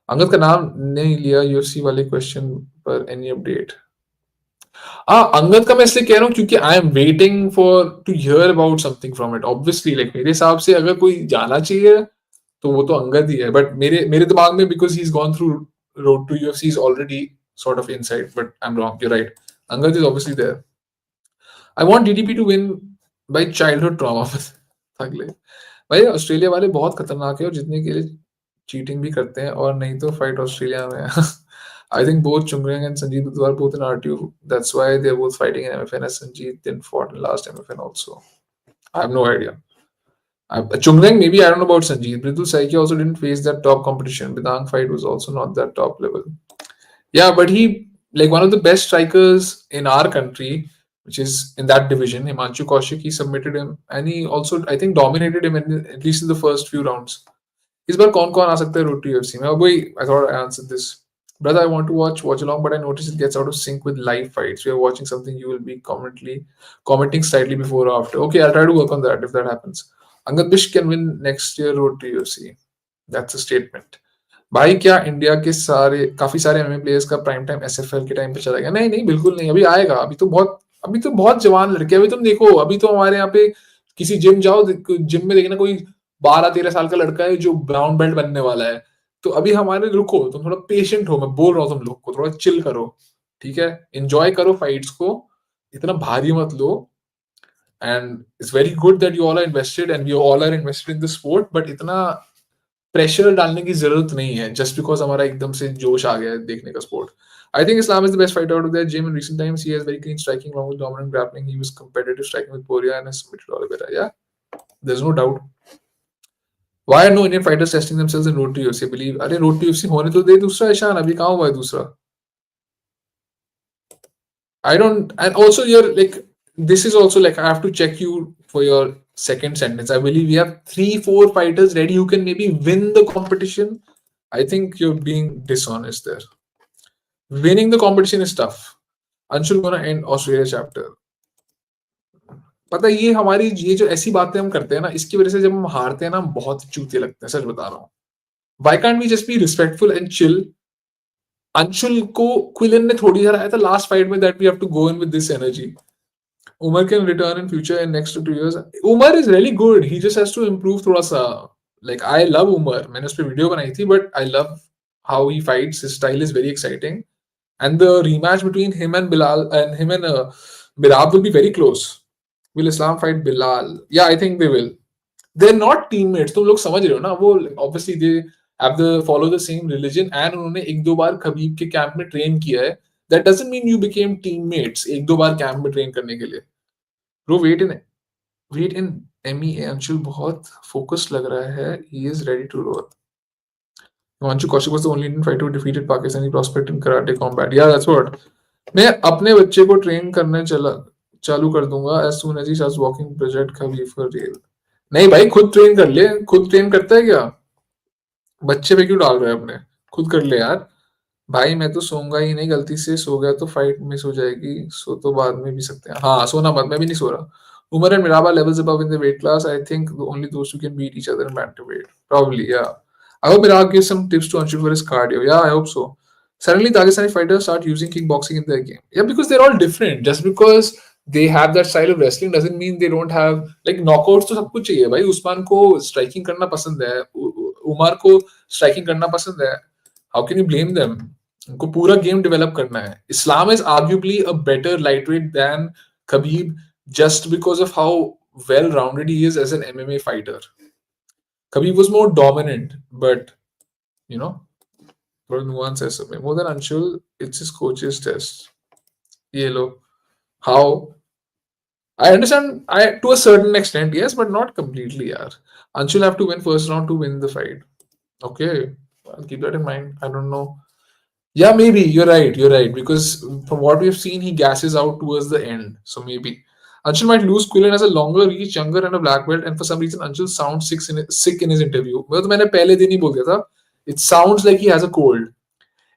Angad का नाम नहीं लिया यूएफसी वाले क्वेश्चन पर. Any update? अंगद का मैं इसलिए कह रहा हूँ क्योंकि I am waiting for to hear about something from it. Obviously like मेरे हिसाब से अगर कोई जाना चाहिए तो वो तो अंगद ही है. बट मेरे दिमाग में because he is gone through road to UFC is already sort of inside, but I'm wrong. You're right. Angad is obviously there. I want DDP to win by childhood trauma. अगले भाई Australia वाले बहुत खतरनाक है और जितने के लिए चीटिंग भी करते हैं, और नहीं तो फाइट ऑस्ट्रेलिया में. I think both Chungrang and Sanjeev Dudwar both in RTU. That's why they're both fighting in MFN, as Sanjeev didn't fought in last MFN also. I have no idea. Chungrang, maybe. I don't know about Sanjeev. Mridul Saikia also didn't face that top competition. Bidang fight was also not that top level. Yeah, but he, like one of the best strikers in our country, which is in that division, Himanshu Kaushik, he submitted him, and he also, I think, dominated him at least in the first few rounds. इस बार कौन आ सकता है road to UFC में? Boy, I thought I answered this. Brother, I want to watch along, but I notice it gets out of sync with live fights. We are watching something, you will be commenting slightly before or after. Okay, I'll try to work on that if that happens. Angad Bish can win next year road to UFC. That's a statement. भाई क्या India के काफी सारे MMA players का prime time SFL के time पे चला गया? नहीं नहीं, बिल्कुल नहीं. अभी आएगा. अभी तो बहुत जवान लड़के. अभी तुम देखो, अभी तो हमारे यहाँ पे किसी जिम जाओ, जिम में देखना कोई 12-13 साल का लड़का है जो ब्राउन बेल्ट बनने वाला है. तो अभी हमारे रुको, तुम थोड़ा पेशेंट हो. मैं बोल रहा हूँ तुम लोग को थोड़ा चिल करो, ठीक है? एंजॉय करो फाइट्स को, इतना भारी मत लो. And it's very good that you all are invested and we all are invested in the sport, but इतना प्रेशर डालने की जरूरत नहीं है जस्ट बिकॉज हमारा एकदम से जोश आ गया है देखने का sport. I think Islam is the best fighter out of their gym in recent times. He has very clean striking along with dominant grappling. He was competitive striking with Poria and has submitted Oliveira. Yeah, there's no doubt. Why are no Indian fighters testing themselves in road to UFC? I believe अरे road to UFC होने तो दे दूसरा ईशान. अभी कहाँ हुआ है दूसरा? I don't. And also you're like, this is also like, I have to check you for your second sentence. I believe we have 3-4 fighters ready who can maybe win the competition. I think you're being dishonest there. Winning the competition is tough. Anshul gonna end Australia chapter. पता है ये जो ऐसी बातें हम करते हैं ना, इसकी वजह से जब हम हारते हैं ना, हम बहुत चूतिए लगते हैं, सच बता रहा हूँ। Why can't we just be respectful and chill? Anshul को क्विलन ने थोड़ी हराया था लास्ट फाइट में, that we have to go in with this energy. Umar can return in future in next 2 years. Umar is really good. He just has to improve थोड़ा सा. Like I love Umar. मैंने उस पे video बनाई थी, but I love how he fights. His style is very exciting. And the rematch between him and Bilal and him and Mirab will be very close. Will Islam fight Bilal? Yeah, I think they will. They're not teammates. तुम लोग समझ रहे हो ना? वो obviously they have the follow the same religion and उन्होंने एक दो बार खबीब के कैंप में ट्रेन किया है. That doesn't mean you became teammates एक दो बार कैंप में ट्रेन करने के लिए. Bro, wait in MEA. Anshul बहुत फोकस्ड लग रहा है. He is ready to roll. Himanshu Kaushik was the only Indian fighter who defeated Pakistani prospect in karate combat. Yeah, that's what. मैं अपने बच्चे को ट्रेन करने चालू कर दूंगा as soon as he starts walking project Khabib for real. नहीं भाई, खुद ट्रेन कर ले. खुद ट्रेन करता है क्या? बच्चे पे क्यों डाल रहा है अपने? खुद कर ले यार. भाई मैं तो सोऊंगा ही नहीं. गलती से सो गया तो फाइट मिस हो जाएगी. सो तो बाद में भी सकते हैं. हाँ, सोना मत. मैं भी नहीं सो रहा. Umar and Miraba levels above in the weight class. I think only those who can beat each other in bantamweight. Probably, yeah. I hope Mirab gives some tips to Anshul for his cardio. Yeah, I hope so. Suddenly, Dagestani fighters start using kickboxing in their game. Yeah, because they're all different. Just because they have that style of wrestling doesn't mean they don't have like knockouts. तो सब कुछ चाहिए भाई. उस्मान को striking करना पसंद है. उमर को striking करना पसंद है. How can you blame them? उनको पूरा गेम डेवलप करना है. Islam is arguably a better lightweight than Khabib just because of how well-rounded he is as an MMA fighter. Khabib was more dominant, but you know, थोड़ा nuance है सब में. More than Anshul, it's his coach's test. ये लो. How? I understand to a certain extent, yes, but not completely, yaar. Anshul have to win first round to win the fight. Okay, I'll keep that in mind. I don't know. Yeah, maybe you're right. You're right because from what we've seen, he gasses out towards the end. So maybe Anshul might lose. Quillan has a longer reach, younger, and a black belt. And for some reason, Anshul sounds sick in his interview. मैं तो मैंने पहले दिन ही बोल दिया था. It sounds like he has a cold.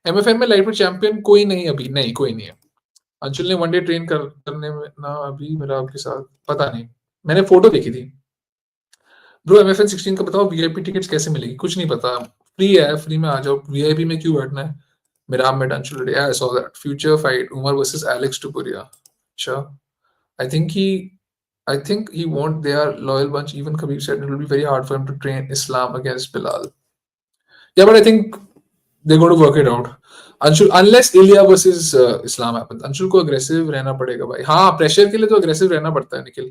MFM में lightweight champion कोई नहीं अभी. नहीं, कोई नहीं है. अंशुल ने वनडे ट्रेन करने में ना अभी मेरा आपके साथ पता नहीं. मैंने फोटो देखी थी. ब्रो MFN 16 का बताओ VIP टिकट्स कैसे मिलेगी? कुछ नहीं पता. फ्री है, फ्री में आ जाओ. VIP में क्यों बैठना है? मेरा में Anshul. Yeah, I saw that. Future fight Umar versus Alex Tupuria. Sure. I think he won't. They are loyal bunch. Even Khabib said it will be very hard for him to train Islam against Bilal. Yeah, but I think they're going to work it out. Anshul, unless Ilya versus Islam happens, Anshul को aggressive रहना पड़ेगा भाई. हाँ, pressure के लिए तो aggressive रहना पड़ता है निखिल.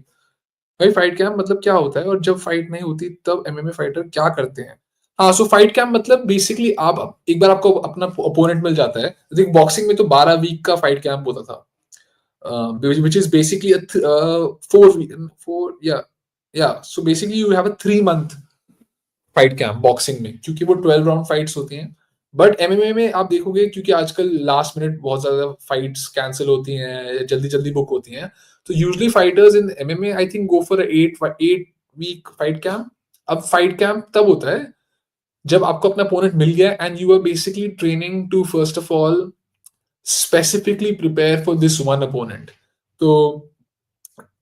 भाई फाइट कैंप मतलब क्या होता है और जब फाइट नहीं होती तब MMA फाइटर क्या करते हैं? हाँ, सो फाइट कैंप मतलब बेसिकली आप एक बार आपको अपना ओपोनेंट मिल जाता है. देखिए बॉक्सिंग में तो 12 वीक का फाइट कैंप होता था. Which is basically a 4 so basically you have a 3 month fight camp boxing में क्योंकि वो 12 राउंड फाइट्स होती हैं. बट MMA में आप देखोगे क्योंकि आजकल लास्ट मिनट बहुत ज्यादा फाइट्स कैंसिल होती हैं, जल्दी जल्दी बुक होती हैं, तो usually fighters in MMA I think go for 8 week fight camp. अब फाइट कैंप तब होता है जब आपको अपना अपोनेंट मिल गया and you are basically training to first of all specifically prepare for this one opponent. तो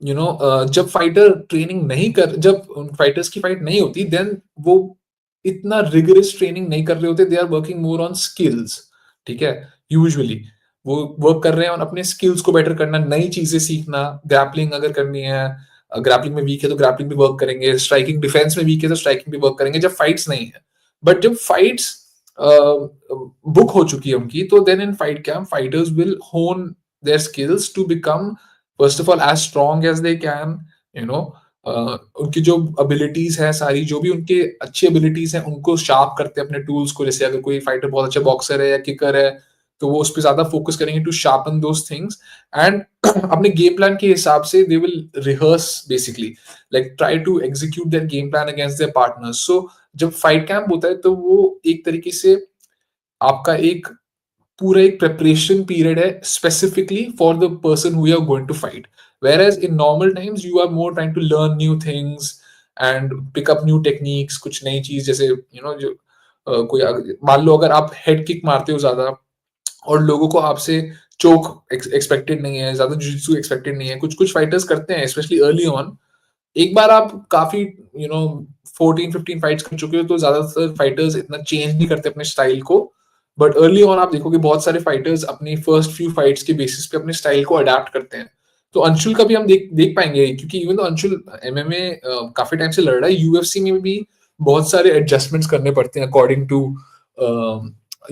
जब फाइटर ट्रेनिंग नहीं कर, जब फाइटर्स की फाइट नहीं होती देन वो इतना रिगरस ट्रेनिंग नहीं कर रहे होते. They are working more on skills. ठीक है, यूजुअली वो वर्क कर रहे हैं और अपने स्किल्स को बेटर करना, नई चीजें सीखना. ग्रैपलिंग अगर करनी है, ग्रैपलिंग में वीक है तो ग्रैपलिंग भी वर्क करेंगे. स्ट्राइकिंग डिफेंस में वीक है तो स्ट्राइकिंग भी वर्क करेंगे जब फाइट्स नहीं है. बट जब फाइट्स बुक हो चुकी है उनकी, तो then in fight camp fighters will hone their skills to become first of all as strong as they can. उनकी जो abilities है सारी, जो भी उनके अच्छी abilities हैं उनको शार्प करते हैं अपने टूल्स को. जैसे अगर कोई फाइटर बहुत अच्छा बॉक्सर है या किकर है तो वो उस पर ज्यादा फोकस करेंगे to sharpen those things and अपने गेम प्लान के हिसाब से they will rehearse basically, like try to execute their game plan against their partners. So जब फाइट कैंप होता है तो वो एक तरीके से आपका एक पूरा एक प्रिपरेशन पीरियड है specifically for the person who you are going to fight. Whereas in normal times you are more trying to learn new things and pick up new techniques, कुछ नई चीज. जैसे जो कोई मान लो अगर आप हेड किक मारते हो ज्यादा और लोगों को आपसे चोक एक्सपेक्टेड नहीं है, ज़्यादा जिu-जित्सु एक्सपेक्टेड नहीं है। कुछ-कुछ फाइटर्स करते हैं स्पेशली अर्ली ऑन। एक बार आप काफ़ी 14-15 फाइट्स कर चुके हो तो ज़्यादातर फाइटर्स इतना चेंज नहीं करते अपने स्टाइल को। बट अर्ली ऑन आप देखोगे बहुत सारे फाइटर्स अपनी फर्स्ट फ्यू फाइट्स के बेसिस पे अपने स्टाइल को अडैप्ट करते हैं। तो अंशुल का भी हम देख देख पाएँगे क्योंकि इवन दो अंशुल एमएमए काफ़ी टाइम से लड़ रहा है, यूएफसी में भी बहुत सारे एडजस्टमेंट्स करने पड़ते हैं अकॉर्डिंग टू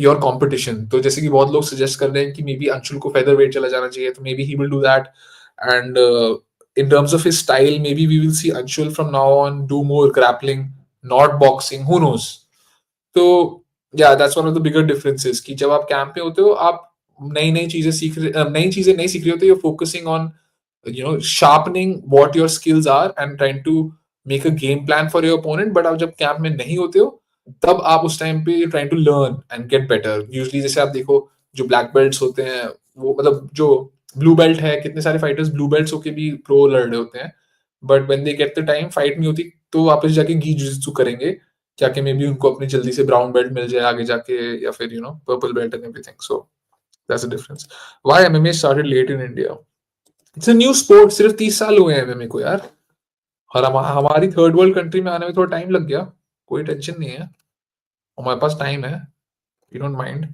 योर कॉम्पिटिशन। तो जैसे कि बहुत लोग सजेस्ट कर रहे हैं कि मे बी अंशुल को फेदरवेट चला जाना चाहिए, तो may be he will do that and in terms of his style, maybe we will see Anshul from now on do more grappling, not boxing. Who knows? तो yeah, that's one of the bigger differences कि जब आप camp में होते हो आप नई-नई चीजें सीख रहे नई चीजें नहीं सीख रहे होते, you're focusing on sharpening what your skills are and trying to make a game plan for your opponent. But आप जब कैंप में नहीं होते हो तब आप उस टाइम पे trying to learn and get better. Usually जैसे आप देखो जो ब्लैक बेल्ट्स होते हैं वो मतलब जो ब्लू बेल्ट है, कितने सारे फाइटर्स ब्लू बेल्ट्स होके भी प्रो लड़ रहे होते हैं, but when they get the time fight नहीं होती तो वापस जाके गी जुजित्सु करेंगे जाके मे बी उनको अपनी जल्दी से ब्राउन बेल्ट मिल जाए आगे जाके या फिर purple belt and everything. So that's the difference. Why MMA started late in India? It's a new sport. सिर्फ 30 साल हुए हैं एमएमए को यार, और हमारी थर्ड वर्ल्ड कंट्री में आने में थोड़ा टाइम लग गया. कोई टेंशन नहीं है, हमारे पास टाइम है. You don't mind.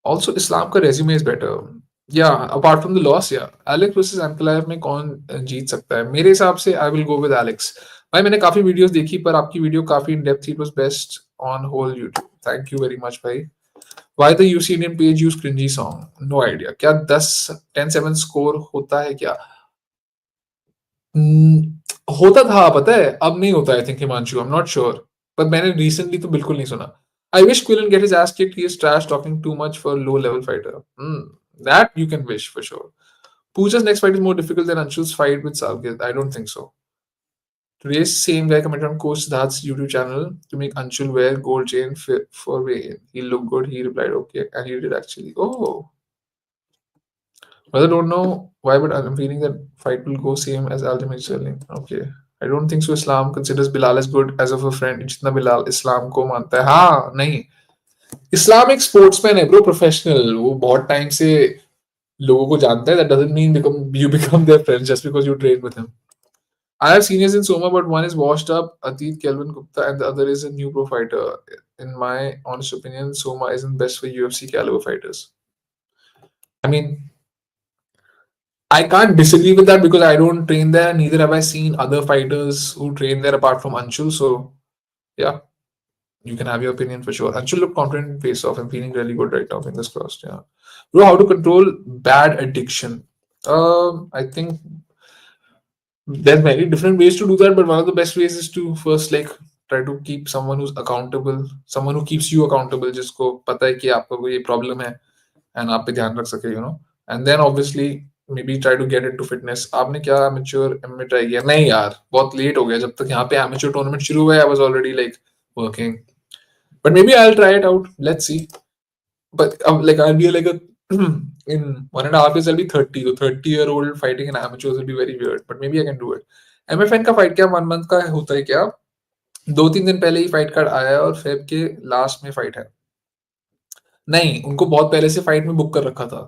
Also Islam का रेज्यूमे इज बेटर. या अपार्ट फ्रॉम द लॉस, या एलेक्स वर्सेस एंकलायर में कौन जीत सकता है? मेरे हिसाब से I will go with Alex. भाई मैंने काफी वीडियोस देखी पर आपकी वीडियो काफी इन डेप्थ थी. It was best on whole YouTube. Thank you very much भाई. Why the UFC Indian page use cringy song? No idea. क्या 10-7 स्कोर होता है क्या? होता था पता है, अब नहीं होता. I think Himanshu, I am not sure, पर मैंने रिसेंटली तो बिल्कुल नहीं सुना. I wish Quillan get his ass kicked. He is trash talking too much for low level fighter. That you can wish for sure. Pooja's next fight is more difficult than Anshul's fight with Salkilld. I don't think so. Today's same guy commented on Coach Siddharth's YouTube channel to make Anshul wear gold chain for weigh-in. He looked good. He replied okay, and he did actually. Oh, well, I don't know why, but I'm feeling that fight will go same as Ultimate Sterling. Okay. I don't think so. Islam considers Bilal as good as of a friend. जितना Bilal Islam को मानता है. हाँ, नहीं. Islam एक sportsman है bro, professional. वो बहुत टाइम से लोगों को जानता है. That doesn't mean you become their friends just because you train with him. I have seniors in Soma, but one is washed up, Atit Kelvin Gupta, and the other is a new pro fighter. In my honest opinion, Soma isn't best for UFC caliber fighters. I mean, I can't disagree with that because I don't train there. Neither have I seen other fighters who train there apart from Anshul. So, yeah, you can have your opinion for sure. Anshul looked confident in face off. I'm feeling really good right now. Fingers crossed. Yeah. Bro, how to control bad addiction? I think there's many different ways to do that, but one of the best ways is to first try to keep someone who's accountable, someone who keeps you accountable, जिसको पता है कि आपको कोई problem है and आप पे ध्यान रख सके, and then obviously maybe try to get into fitness. आपने क्या amateur MMA ट्राई किया? नहीं यार, बहुत लेट हो गया. जब तक यहाँ पे amateur tournament शुरू हुआ I was already working. But maybe I'll try it out. Let's see. But I'll be in 1.5 years I'll be 30. So 30-year-old fighting in amateurs will be very weird. But maybe I can do it. MFN का fight क्या 1 month का होता है क्या? 2-3 दिन पहले ही fight card आया और फेब के लास्ट में fight है. नहीं, उनको बहुत पहले से fight में book कर रखा था.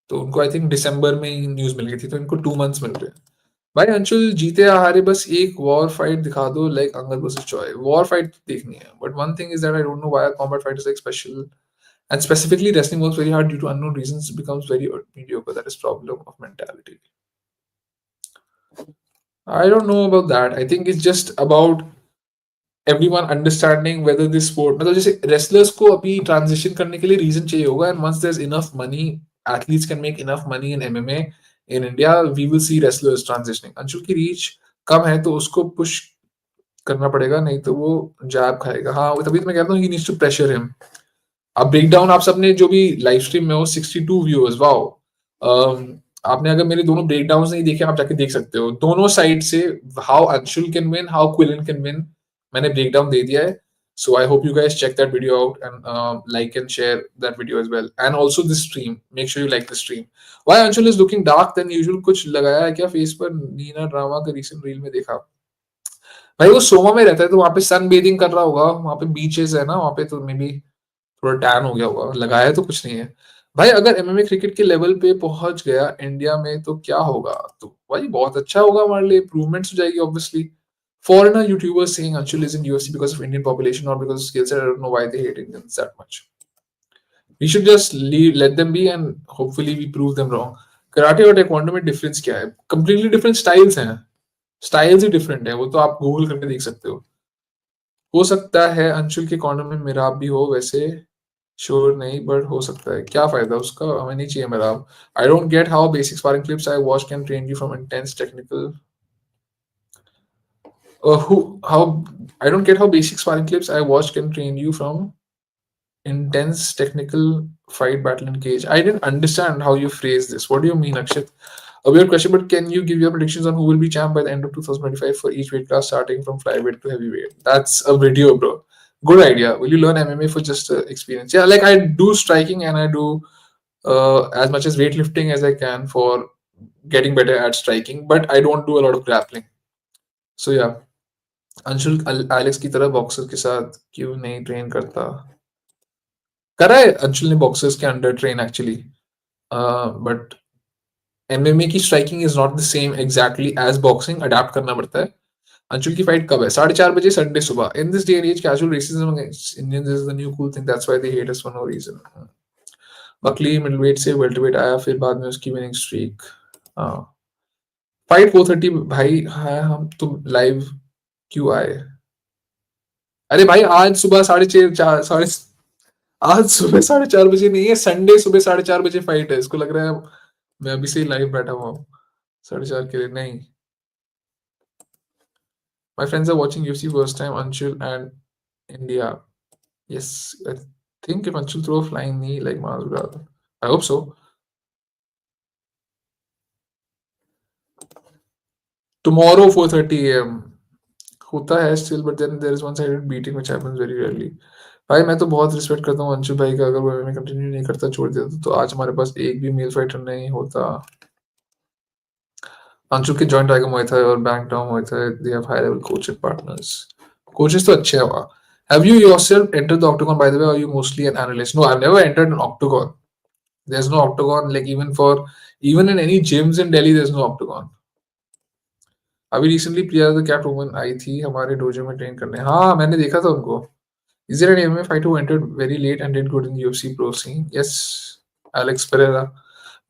तो उनको आई थिंक दिसंबर में ही न्यूज मिल गई थी, तो इनको 2 मंथ्स मिल रहे हैं. भाई अंशुल जीते या हारे बस एक वॉर फाइट दिखा दो, like Angad versus चॉय. War fight देखनी है, but one thing is that I don't know why combat fight is like special and specifically wrestling works very hard due to unknown reasons becomes very mediocre. That is problem of mentality. I don't know about that. I think it's just about everyone understanding whether this sport, मतलब जैसे wrestlers को अभी transition करने के लिए reason चाहिए होगा, and once there's enough money, athletes can make enough money in MMA in India, we will see wrestlers transitioning. Anshul की reach कम है तो उसको push करना पड़ेगा, नहीं तो वो जैब खाएगा. हाँ, तभी तो मैं कहता हूँ he needs to pressure him. अब ब्रेकडाउन आप सबने जो भी लाइव स्ट्रीम में हो 62 व्यूअर्स, वाओ. आपने अगर मेरे दोनों ब्रेकडाउन्स नहीं देखे आप जाके देख सकते हो दोनों साइड से, how Anshul can win, how Quillan can win. मैंने ब्रेकडाउन दे दिया है. So I hope you guys check that video out and like and share that video as well. And also this stream. Make sure you like the stream. Why Anshul is looking dark than usual? कुछ लगाया है क्या face पर? Neena drama का recent reel में देखा. भाई वो सोमा में रहता है तो वहाँ पे सन बेदिंग कर रहा होगा. वहाँ पे बीचेस है ना, वहाँ पे तो मे बी थोड़ा टैन हो गया होगा, लगाया तो कुछ नहीं है। भाई अगर एमएमए क्रिकेट के लेवल पे पहुंच गया इंडिया में तो क्या होगा? तो भाई बहुत अच्छा होगा हमारे लिए, इम्प्रूवमेंट्स हो जाएगी obviously. Foreigner YouTubers saying Anshul is in UFC because of Indian population or because of skill set. I don't know why they hate Indians that much. We should just leave, let them be, and hopefully we prove them wrong. Karate और taekwondo में difference क्या है? Completely different styles हैं, styles ही different है, वो तो आप Google करके देख सकते हो सकता है अंशुल के कॉर्नर में मेराब भी हो, वैसे श्योर नहीं बट हो सकता है। क्या फायदा उसका, हमें नहीं चाहिए Merab. I don't get how basic sparring clips I watch can train you from intense technical who how I don't get how basic sparring clips I watched can train you from intense technical fight battle in cage. I didn't understand how you phrase this. What do you mean, Akshat? A weird question, but can you give your predictions on who will be champ by the end of 2025 for each weight class, starting from flyweight to heavyweight? That's a video, bro. Good idea. Will you learn MMA for just experience? Yeah, like I do striking and I do as much as weightlifting as I can for getting better at striking, but I don't do a lot of grappling. So yeah, Anshul Alex की तरह boxer के साथ क्यों नहीं train करता? करा है अंशुल ने बॉक्सर्स के under train actually, but MMA की striking is not the same exactly as boxing, adapt करना पड़ता है। अंशुल की फाइट कब है? 4:30 बजे संडे सुबह। In this day and age casual racism against Indians is the new cool thing, that's why they hate us for no reason. Buckley middleweight से welterweight आया, फिर बाद में उसकी विनिंग स्ट्रीक। फाइट 4:30 भाई। हाँ, हम तुम लाइव क्यों आए? अरे भाई आज सुबह 4:30 साढ़े आज सुबह 4:30 बजे नहीं है, संडे सुबह 4:30 बजे फाइट है। इसको लग रहा है मैं अभी से ही लाइव बैठा हुआ हूँ 4:30 के लिए? नहीं। My friends are watching UFC first time, Anshul and India. Yes, I think if Anshul throw flying knee like Mas, I hope so. Tomorrow 4:30 AM होता है still, but then there is one sided beating which happens very rarely. भाई मैं तो बहुत respect करता हूँ अंशुल भाई का, अगर वो एमएमए कंटिन्यू नहीं करता, छोड़ देता, तो आज हमारे पास एक भी मेल फाइटर नहीं होता। अंशुल के जॉइंट टाइगर मुay thai और Bangtao Muay thai, they have high level coaching partners. Coaches तो अच्छे हैं वहाँ। Have you yourself entered the octagon by the way, or are you mostly an analyst? No, I've never entered an octagon. There's no octagon, like even in any gyms in Delhi, there's no octagon. अभी recently Priya the cat woman आई थी हमारे dojo में train करने। हाँ, मैंने देखा था उनको। Is there an MMA fighter who entered very late and did good in the UFC pro scene? Yes, Alex Pereira.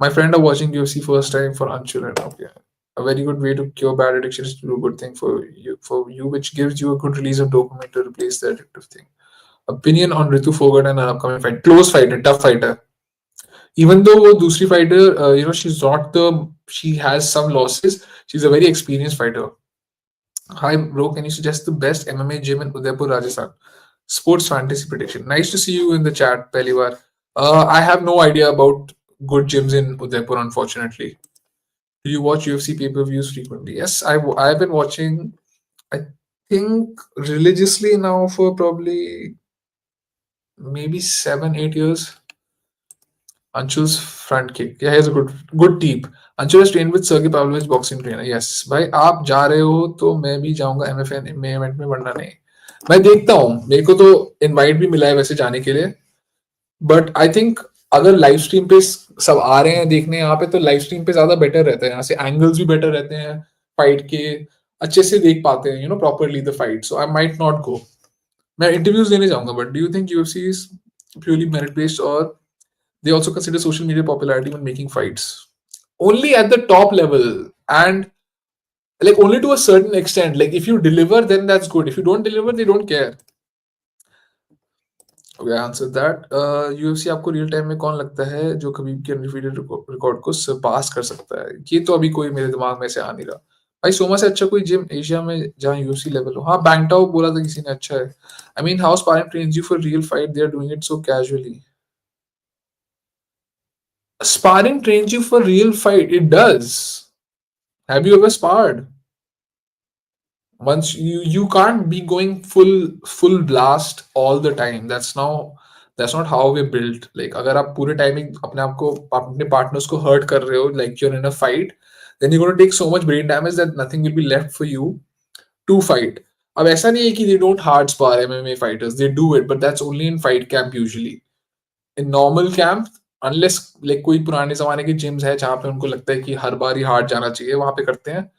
My friend are watching UFC first time for Anshul and okay. A very good way to cure bad addiction is to do a good thing for you, which gives you a good release of dopamine to replace the addictive thing. Opinion on Ritu Fogart and an upcoming fight? Close fighter, tough fighter. Even though वो दूसरी fighter, she has some losses. She's a very experienced fighter. Hi bro, can you suggest the best MMA gym in Udaipur, Rajasthan? Sports fantasy prediction. Nice to see you in the chat, पहली बार. I have no idea about good gyms in Udaipur, unfortunately. Do you watch UFC pay-per-views frequently? Yes, I've been watching, I think, religiously now for probably maybe 7-8 years. Anshul's front kick. Yeah, he has a good teep. Anshul has trained with Sergey Pavlovich, boxing trainer. Yes, भाई आप जा रहे हो तो मैं भी जाऊंगा MFN में इवेंट में, वरना नहीं। मैं देखता हूँ, मेरे को तो इनवाइट भी मिला है वैसे जाने के लिए, बट आई थिंक अगर लाइव स्ट्रीम पे सब आ रहे हैं देखने यहाँ पे, तो लाइव स्ट्रीम पे ज्यादा बेटर रहता है। यहाँ से एंगल्स भी बेटर रहते हैं, फाइट के अच्छे से देख पाते हैं, properly the fight. So I might not go. मैं इंटरव्यूज देने जाऊंगा, but do you think UFC is purely merit based, और they also consider social media popularity when making fights? Only at the top level, and like only to a certain extent. Like if you deliver, then that's good. If you don't deliver, they don't care. Okay, I answered that. UFC आपको real time में कौन लगता है जो कभी के undefeated record को सरपास कर सकता है? ये तो अभी कोई मेरे दिमाग में से आ नहीं रहा। भाई सोमा से अच्छा कोई जिम एशिया में जहाँ UFC लेवल हो? हाँ, बैंगटाओ बोला था किसी ने, अच्छा है। I mean, how sparring trains you for real fight? They are doing it so casually. Sparring trains you for real fight. It does. Have you ever sparred? Once you can't be going full blast all the time. That's not how we're built. Like अगर आप पूरे timing अपने partners को hurt कर रहे हो, like you're in a fight, then you're going to take so much brain damage that nothing will be left for you to fight. अब ऐसा नहीं है कि they don't hard spar MMA fighters, they do it, but that's only in fight camp usually. In normal camp, unless like कोई पुराने जमाने के gyms है जहाँ पे उनको लगता है कि हर बार ही hard जाना चाहिए, वहाँ पे करते हैं.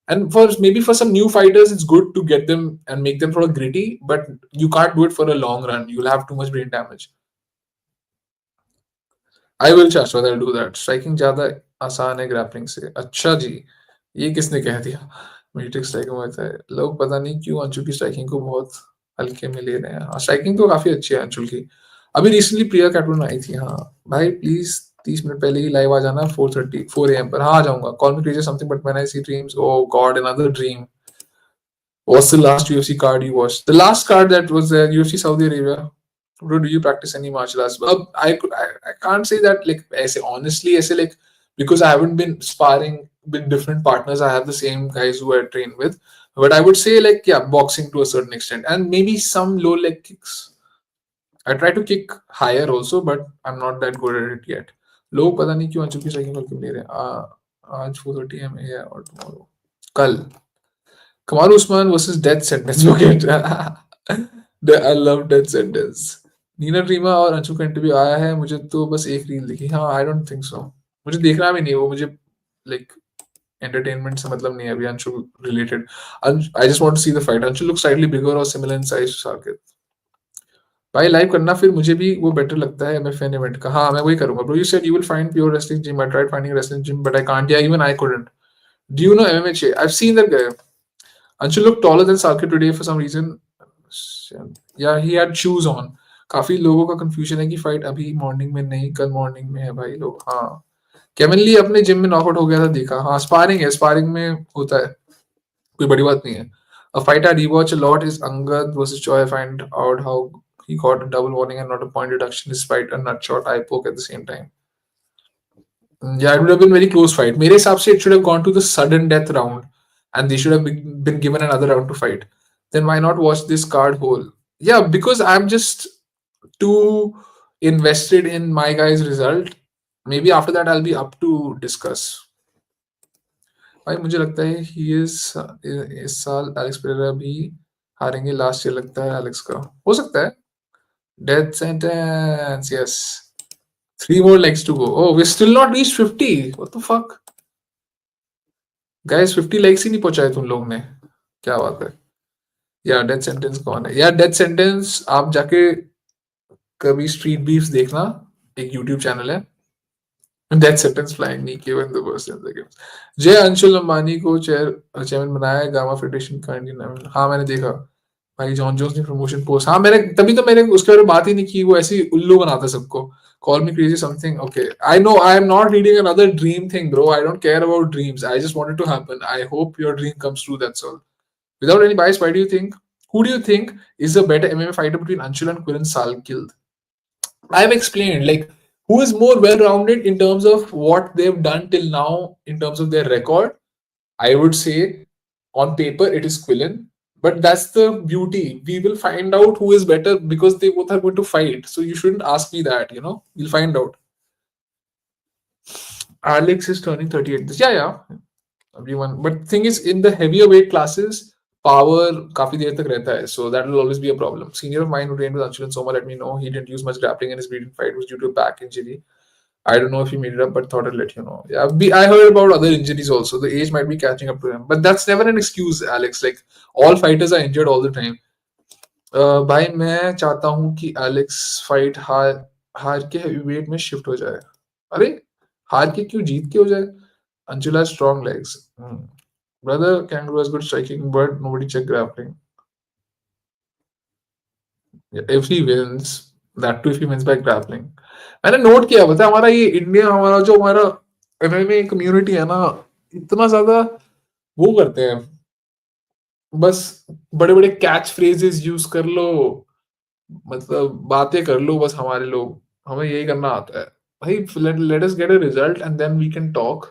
And for maybe for some new fighters, it's good to get them and make them sort of gritty, but you can't do it for a long run. You'll have too much brain damage. I will शाश्वत, I do that. Striking ज्यादा आसान है grappling से. अच्छा जी, ये किसने कह दिया? मीटिंग स्ट्राइकिंग में होता है. लोग पता नहीं क्यों अंशुल की स्ट्राइकिंग को बहुत हल्के में ले रहे हैं. हाँ, स्ट्राइकिंग तो काफी अच्छी है अंशुल की. अभी रिसेंटली प्रिया कैटरून आई थी. हाँ भाई, प्लीज 30 मिनट पहले ही लाइव आ जाना. 4 AM पर. हाँ, आ जाऊंगा. Call me crazy something but when I see dreams, oh God, another dream. What's the last UFC card you watched? The last card that was there, UFC Saudi Arabia. Bro, do you practice any martial arts? I can't say that like ऐसे honestly ऐसे like because I haven't been sparring with different partners. I have the same guys who I train with, but I would say like yeah, boxing to a certain extent and maybe some low leg kicks. I try to kick higher also, but I'm not that good at it yet. लोग पता नहीं क्यों अंशुल की striking को क्यों ले रहे हैं. आज 4:30 AM है और tomorrow कल Kamal Usman versus Death Sentence. Okay. I love Death Sentence. Neena Reema और अंशु का इंटरव्यू आया है. मुझे तो बस एक रील दिखी. हाँ, आई डोंट थिंक सो. मुझे देखना भी नहीं. वो मुझे लाइक एंटरटेनमेंट से मतलब नहीं है अभी Anshu related. I just want to see the fight. Anshu look slightly bigger और similar in size to Saqib. भाई लाइव करना फिर मुझे भी वो बेटर लगता है एमएफएन इवेंट का. हाँ, मैं वही करूंगा. Bro, you said you will find pure wrestling gym. I tried finding wrestling gym but I can't. Yeah even I couldn't. Do you know MMA? I've seen that guy. Anshul looked taller than Salkilld today for some reason. Yeah, he had shoes on. काफी लोगों का confusion है कि fight अभी morning में नहीं, कल morning में है भाई लोग. हाँ, केविन ली अपने जिम में नॉकआउट हो गया था, देखा. हाँ, स्पारिंग है, स्पारिंग में होता है, कोई बड़ी बात नहीं है. A fight I rewatch a lot is Angad versus Choi. I find out how he got a double warning and not a point deduction despite a nut shot eye poke at the same time. Yeah, it would have been very close fight. मेरे हिसाब से it should have gone to the sudden death round, and they should have been given another round to fight. Then why not watch this card whole? Yeah, because I'm just too invested in my guy's result. Maybe after that I'll be up to discuss. भाई मुझे लगता है he is इस साल Alex Pereira भी हारेंगे. Last year लगता है Alex का. हो सकता है. Death sentence, yes. 3 more legs to go. Oh, we're still not reached 50. What the fuck? Guys, 50 legs ही नहीं पहुंचाए तुम लोग ने. क्या बात है. या डेथ सेंटेंस कौन है? यार डेथ सेंटेंस आप जाके कभी स्ट्रीट बीफ्स देखना, एक यूट्यूब चैनल है. Death sentence flying knee given the worst in the games. जय अंशुल अंबानी को चेयरमैन बनाया है गामा फेडरेशन का इंडियन. हाँ, मैंने देखा भाई. जॉन जोन्स ने प्रमोशन पोस्ट. हाँ, मैंने तभी तो मैंने उसके बारे में बात ही नहीं की. वो ऐसी उल्लू बनाता सबको. Call me crazy something. Okay, I know I am not reading another dream thing, bro. I don't care about dreams. I just want it to happen. I hope your dream comes true. That's all. Without any bias, why do you think? Who do you think is a better MMA fighter between Anshul and Quillan Salkilld? I've explained like who is more well-rounded in terms of what they've done till now in terms of their record. I would say on paper it is Quillan, but that's the beauty. We will find out who is better because they both are going to fight. So you shouldn't ask me that. We'll find out. Alex is turning 38. Yeah, everyone. But thing is, in the heavier weight classes, power काफी देर तक रहता है, so that will always be a problem. Senior of mine who trained with Anshul and Soma let me know he didn't use much grappling in his Breeden fight was due to a back injury. I don't know if he made it up, but thought I'd let you know. Yeah, I heard about other injuries also. The age might be catching up to him, but that's never an excuse, Alex. Like all fighters are injured all the time. भाई मैं चाहता हूँ कि Alex fight हार हार के heavyweight में shift हो जाए. अरे हार के क्यों, जीत के हो जाए. Anshul has strong legs. Brother, Kangaroo has good striking, but nobody check grappling. If he wins, that too if he wins by grappling. मैंने नोट किया, पता है हमारा ये इंडिया, हमारा जो हमारा एमएमए कम्युनिटी है ना, इतना ज्यादा वो करते हैं. बस बड़े बड़े कैच फ्रेजेस यूज कर लो, मतलब बातें कर लो बस. हमारे लोग, हमें यही करना आता है भाई. Let us get a result and then we can talk.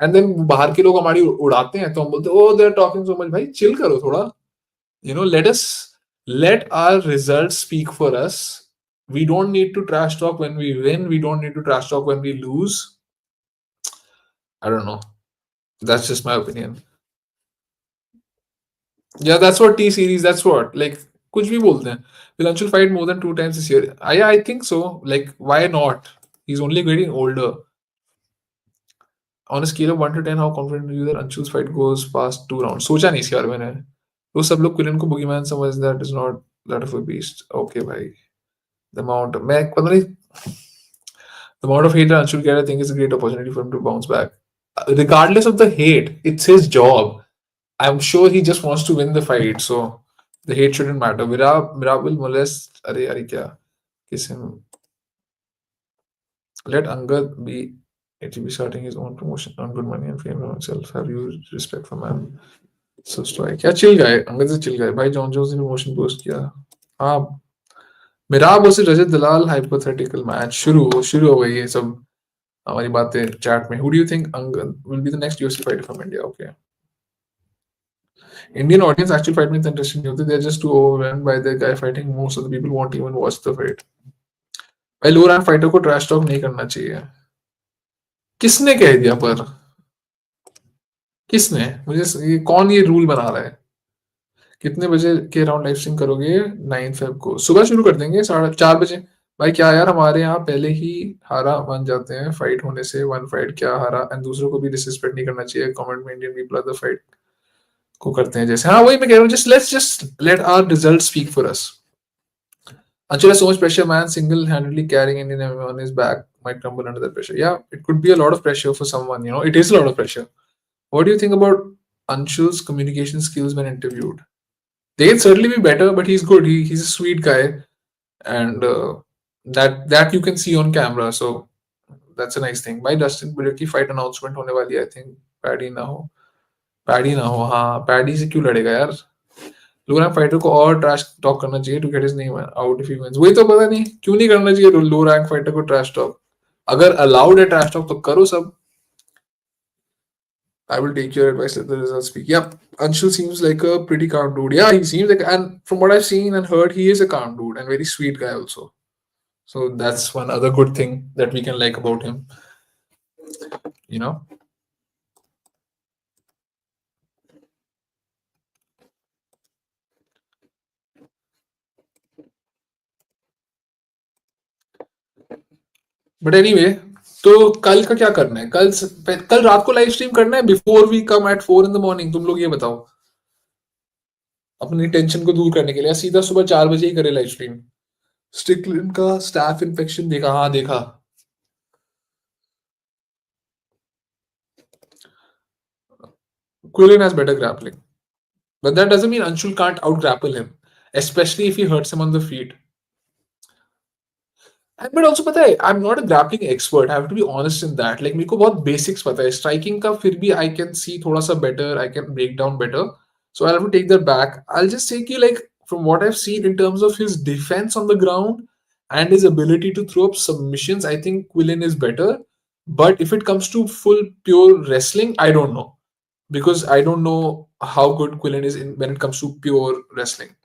And then बाहर के लोग हमारी उड़ाते हैं तो हम बोलते oh they are talking so much. भाई चिल करो थोड़ा. let our results speak for us. We don't need to trash talk when we win. We don't need to trash talk when we lose. I don't know. That's just my opinion. Yeah, that's what T series. That's what like कुछ भी बोलते हैं. Will Anshul fight more than 2 times this year? I think so. Like why not? He's only getting older. On a scale of 1 to 10, how confident are you that Anshul's fight goes past 2 rounds? सोचा नहीं इसके बारे में मैंने. वो सब लोग Quillan को boogeyman समझ that is not that of a beast. Okay भाई. The amount मैं पता नहीं. The amount of hate that Anshul get, I think, is a great opportunity for him to bounce back. Regardless of the hate, it's his job. I'm sure he just wants to win the fight, so the hate shouldn't matter. Mirab will molest. Are kya? Kiss him. Let Angad be. It will be starting his own promotion, earn good money and fame for himself. Have you respect for man? So strike. Yeah, chill guy. Angad is a chill guy. Bhai John Jones ने promotion post किया. हाँ. Mirab versus Rajat Dalal hypothetical match. शुरू हो गई ये सब हमारी बातें chat में. Who do you think Angad will be the next UFC fighter from India? Okay. Indian audience actual fight में इतना interesting नहीं होती. They're just too overwhelmed by the guy fighting. Most of the people won't even watch the fight. भाई लो rank fighter को trash talk नहीं करना चाहिए. किसने कह दिया पर? किसने? मुझे कौन ये रूल बना रहा है? कितने बजे के राउंड लाइव स्ट्रीम करोगे? 9 फेब को सुबह शुरू कर देंगे 4:30 भाई. क्या यार हमारे यहाँ पहले ही हारा मान जाते हैं फाइट होने से. वन फाइट क्या हारा एंड दूसरों को भी डिसरिस्पेक्ट नहीं करना चाहिए. कमेंट में Indian people are the fight को करते हैं जैसे. हाँ वही मैं कह रहा हूँ. Just let our result speak for us. Anshul has so much pressure, man. Single-handedly carrying Indian MMA on his back might crumble under that pressure. Yeah, it could be a lot of pressure for someone. It is a lot of pressure. What do you think about Anshul's communication skills when interviewed? They can certainly be better, but he's good. He's a sweet guy, and that you can see on camera. So that's a nice thing. By Dustin Poirier की fight announcement होने वाली है. I think Paddy ना हो. हाँ, Paddy से क्यों लड़ेगा यार? लोरा फाइटर को और ट्रैश टॉक करना चाहिए to get his name out if he wins. वही तो पता नहीं क्यों नहीं करना चाहिए लो रैंक फाइटर को ट्रैश टॉक. अगर अलाउड है ट्रैश टॉक तो करो सब. I will take your advice. Let the results speak. Yeah, Anshul seems like a pretty calm dude. Yeah, he seems like, and from what I've seen and heard, he is a calm dude and very sweet guy also. So that's one other good thing that we can like about him. But anyway, तो कल का क्या करना है? कल रात को live stream करना है before we come at 4 in the morning. तुम लोग ये बताओ अपनी टेंशन को दूर करने के लिए. सीधा सुबह 4 बजे ही करे लाइव स्ट्रीम. स्टिकलिन का स्टाफ इन्फेक्शन देखा? हाँ देखा. Quillan has better grappling, but that doesn't mean Anshul can't out grapple him, especially if he hurts him on the feet. But also पता है, I'm not a grappling expert. I have to be honest in that. Like मेरे को बहुत basics पता है. Striking का फिर भी I can see थोड़ा सा better. I can break down better. So I'll have to take that back. I'll just say कि like from what I've seen in terms of his defense on the ground and his ability to throw up submissions, I think Quillan is better. But if it comes to full pure wrestling, I don't know. Because I don't know how good Quillan is when it comes to pure wrestling.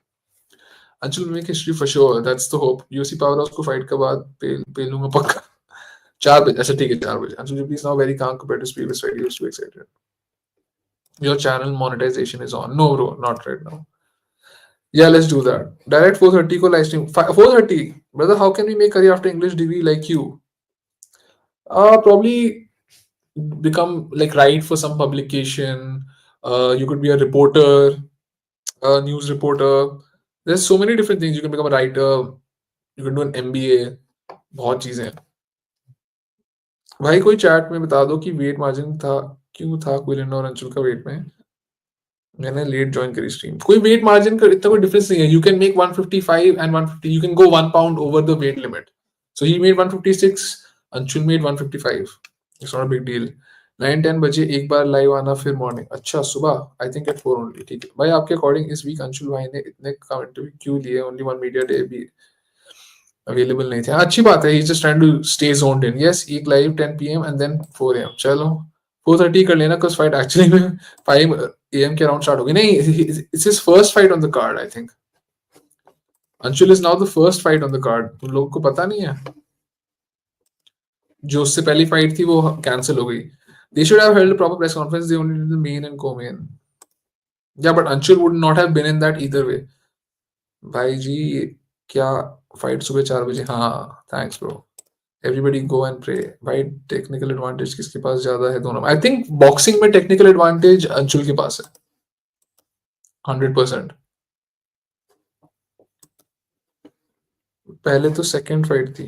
Anshul will make history for sure. That's the hope. UFC Powerhouse को fight के बाद पे लूंगा पक्का. 4 बजे. अच्छा ठीक है 4 बजे. Anshul Jubli is now very calm compared to his previous fight. He was too excited. Your channel monetization is on. No bro, not right now. Yeah, let's do that. Direct 4:30 को live stream. 4:30. Brother, how can we make career after English degree like you? Probably become like write for some publication. You could be a reporter, a news reporter. There's so many different things. You can become a writer. You can do an MBA. बहुत चीजें हैं. भाई कोई chat में बता दो कि wait margin क्यों था क्विलन और अंशुल का वेट में. मैंने लेट ज्वाइन करी स्ट्रीम. कोई वेट मार्जिन का इतना कोई डिफरेंस नहीं है. You can make 155 and 150. You can go 1 pound over the wait limit. So he made 156. Anshul made 155. It's not a big deal. 9-10 बजे एक बार लाइव आना फिर मॉर्निंग. अच्छा सुबह. I think at 4 only. ठीक है भाई. आपके अकॉर्डिंग इस वीक अंशुल भाई ने इतने कम इंटरव्यू क्यों लिए? ओनली वन मीडिया डे भी अवेलेबल नहीं थे. अच्छी बात है. He just trying to stay zoned in. Yes एक live 10 PM and then 4 AM. चलो 4:30 कर लेना बिकॉज फाइट एक्चुअली में 5 AM के अराउंड स्टार्ट होगी. नहीं, it's his first fight on the card. I think Anshul is now the first fight on the card. तुम लोगों को पता नहीं है? जो उससे पहली फाइट थी वो कैंसिल हो गई. They should have held a proper press conference. They only did the main and co-main. Yeah, but Anshul would not have been in that either way. भाई जी, क्या फाइट सुबह 4 बजे? हाँ, thanks bro. Everybody go and pray. भाई technical advantage किसके पास ज्यादा है दोनों? आई थिंक बॉक्सिंग में टेक्निकल एडवांटेज अंशुल के पास है 100%। पहले तो सेकंड फाइट थी।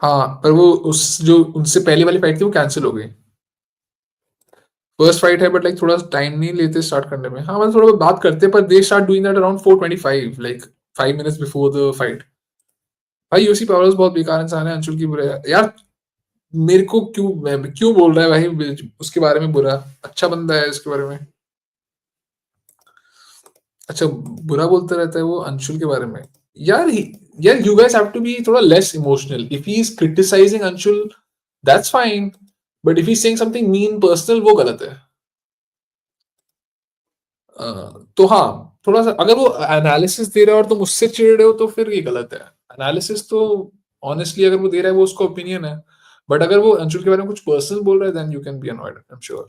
हाँ, पर वो उस जो उनसे पहले वाली फाइट थी वो कैंसिल हो गई। फर्स्ट फाइट है, बट लाइक थोड़ा टाइम नहीं लेते स्टार्ट करने में। हाँ, मतलब थोड़ा बहुत बात करते हैं, पर they start doing that around 4:25, like 5 minutes before the fight. भाई यूसी पावर्स बहुत बेकार इंसान है, अंशुल की बुरा है यार। मेरे को क्यों बोल रहा है भाई उसके बारे में बुरा? अच्छा बंदा है इसके बारे में। अच्छा, बुरा बोलता रहता है वो अंशुल के बारे में। यार यार, you guys have to be थोड़ा less emotional. If he is criticizing Anshul, that's fine, but if he saying something mean personal, वो गलत है। अ, तो हाँ, थोड़ा सा अगर वो एनालिसिस दे रहा है और तुम उससे चिढ़ रहे हो तो फिर ये गलत है। एनालिसिस तो ऑनेस्टली अगर वो दे रहा है वो उसका ओपिनियन है, बट अगर वो अंशुल के बारे में कुछ पर्सनल बोल रहा है then you can be annoyed, I am sure.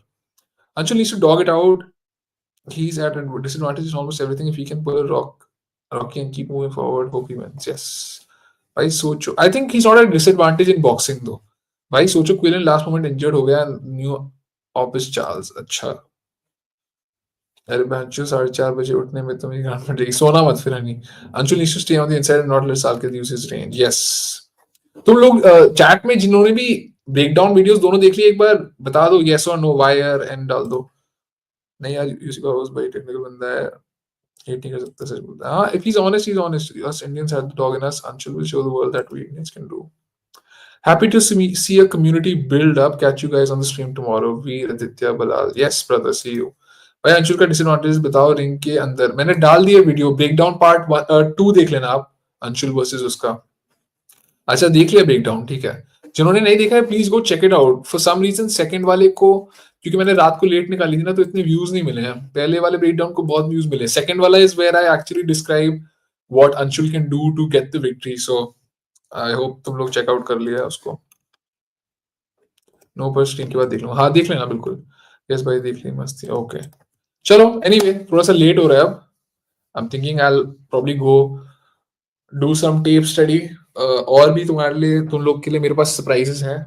Anshul needs to dog it out. He's at a disadvantage in almost everything. If he can pull a Rocky and keep moving forward, hope he wins. Yes. भाई सोचो, I think he's not at disadvantage in boxing though. भाई सोचो, क्विलन last moment injured हो गया, new office Charles. अच्छा, अरे बहनचोद 4:30 बजे उठने में तो मेरी गांड फट जाएगी। सोना मत फिर honey. Anshul needs to stay on the inside and not let Salkil use his range. Yes. तुम लोग चैट में जिन्होंने भी ब्रेकडाउन वीडियोस दोनों देख ली, एक बार बता दो यस और नो, वायर एंड डाल दो। नहीं यार, यूसी का भाई टेक्निकल बंदा है, हेट नहीं कर सकता, सच बोलता है। हाँ, if he's honest, he's honest. Us Indians have the dog in us. Anshul will show the world that we Indians can do. Happy to see a community build up. Catch you guys on the stream tomorrow. Veer, Aditya, Balal. Yes, brother, see you. भाई अंशुल का disadvantage बताओ ring के अंदर। मैंने डाल दिया video, breakdown part 2 देख लेना आप, अंशुल वर्सेस उसका। अच्छा, देख लिया ब्रेकडाउन, ठीक है। जिन्होंने नहीं देखा है please go check it out. For some reason second वाले को, क्योंकि मैंने रात को लेट निकाली थी ना, तो इतने व्यूज नहीं मिले हैं। पहले वाले ब्रेकडाउन को बहुत व्यूज मिले। सेकंड वाला is where I actually describe what Anshul can do to get the victory. So I hope तुम लोग चेकआउट कर लिया है उसको। नो, पर स्ट्रीम के बाद देख लूंगा। हाँ, देख लेना बिल्कुल। यस भाई, देख ली, मस्त थी। ओके, चलो एनीवे, थोड़ा सा लेट हो रहा है अब। I am thinking I will probably go do some tape study. और भी तुम्हारे लिए, तुम लोग के लिए मेरे पास सरप्राइजेस हैं।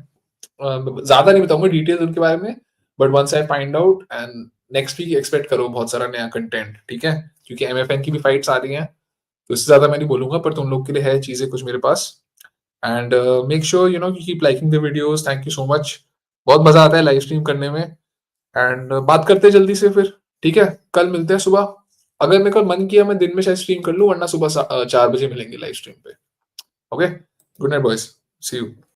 ज्यादा नहीं बताऊंगा डिटेल्स उनके बारे में, but once I find out, and next week expect करो बहुत सारा नया कंटेंट, ठीक है? क्योंकि एमएफएन की भी फाइट्स आ रही हैं, तो इससे ज्यादा मैं नहीं बोलूंगा, पर तुम लोग के लिए है चीजें कुछ मेरे पास। And make sure you know keep liking the videos. Thank you so much. बहुत मजा आता है लाइव स्ट्रीम करने में। एंड बात करते हैं जल्दी से फिर, ठीक है? कल मिलते हैं सुबह। अगर मेरे को मन किया मैं दिन में शायद स्ट्रीम कर लूँ, वरना सुबह 4 बजे मिलेंगे लाइव स्ट्रीम पे। Okay, good night boys, see you.